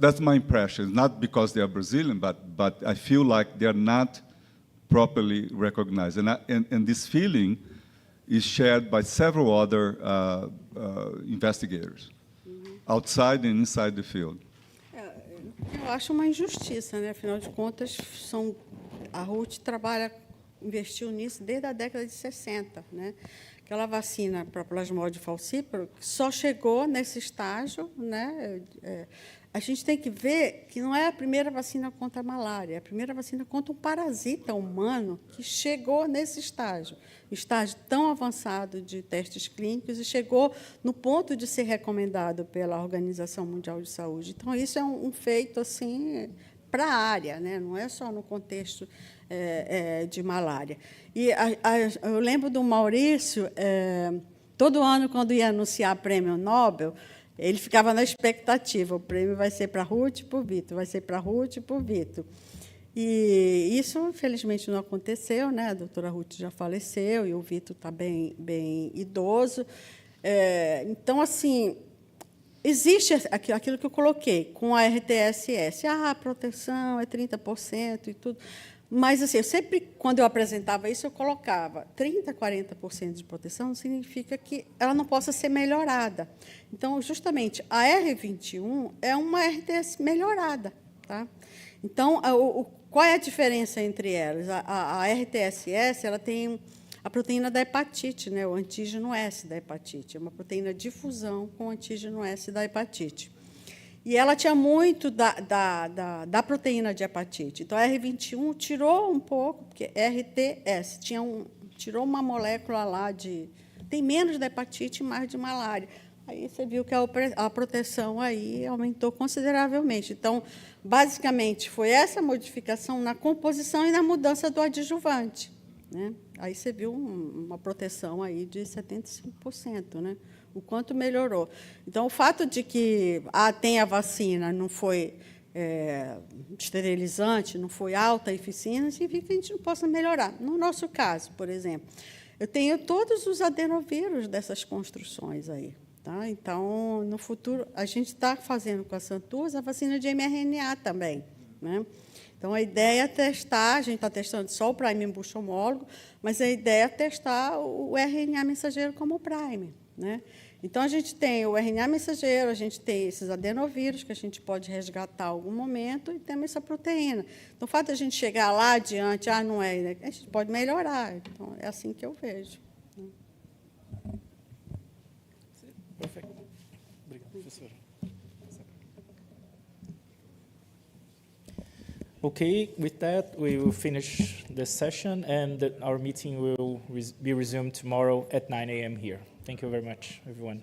That's my impression. Not because they are Brazilian, but I feel like they are not properly recognized. And this feeling is shared by several other investigators, outside and inside the field. Eu acho uma injustiça, né? Afinal de contas, a Ruth investiu nisso desde a década de 60, né? Aquela vacina para plasmódio falciparum só chegou nesse estágio, né? A gente tem que ver que não é a primeira vacina contra a malária, é a primeira vacina contra um parasita humano que chegou nesse estágio tão avançado de testes clínicos e chegou no ponto de ser recomendado pela Organização Mundial de Saúde. Então, isso é um feito assim para a área, né? Não é só no contexto de malária. E eu lembro do Maurício, todo ano, quando ia anunciar prêmio Nobel, ele ficava na expectativa, o prêmio vai ser para a Ruth e para o Vitor, vai ser para a Ruth e para o Vitor. E isso, infelizmente, não aconteceu, né? A doutora Ruth já faleceu e o Vitor está bem idoso. Então, assim, existe aquilo que eu coloquei, com a RTSS. A proteção é 30% e tudo. Mas, assim, quando eu apresentava isso, eu colocava 30%, 40% de proteção, não significa que ela não possa ser melhorada. Então, justamente, a R21 é uma RTS melhorada. Tá? Então, qual é a diferença entre elas? A RTSS ela tem a proteína da hepatite, né? O antígeno S da hepatite. É uma proteína de fusão com o antígeno S da hepatite. E ela tinha muito da proteína de hepatite. Então, a R21 tirou um pouco, porque RTS tirou uma molécula lá tem menos da hepatite e mais de malária. Aí você viu que a proteção aí aumentou consideravelmente. Então, basicamente, foi essa modificação na composição e na mudança do adjuvante, né? Aí você viu uma proteção aí de 75%, né? O quanto melhorou. Então, o fato de que tem a vacina, não foi esterilizante, não foi alta eficiência, significa que a gente não possa melhorar. No nosso caso, por exemplo, eu tenho todos os adenovírus dessas construções aí. Tá? Então, no futuro, a gente está fazendo com a Santus a vacina de mRNA também, né? Então, a ideia é testar, a gente está testando só o prime embuste homólogo, mas a ideia é testar o RNA mensageiro como prime, né? Então, a gente tem o RNA mensageiro, a gente tem esses adenovírus, que a gente pode resgatar em algum momento, e temos essa proteína. Então, o fato de a gente chegar lá adiante, não é, né? A gente pode melhorar. Então, é assim que eu vejo. Perfect. Obrigado, professora. Okay, with that, we will finish the session, and our meeting will be resumed tomorrow at 9 a.m. here. Thank you very much, everyone.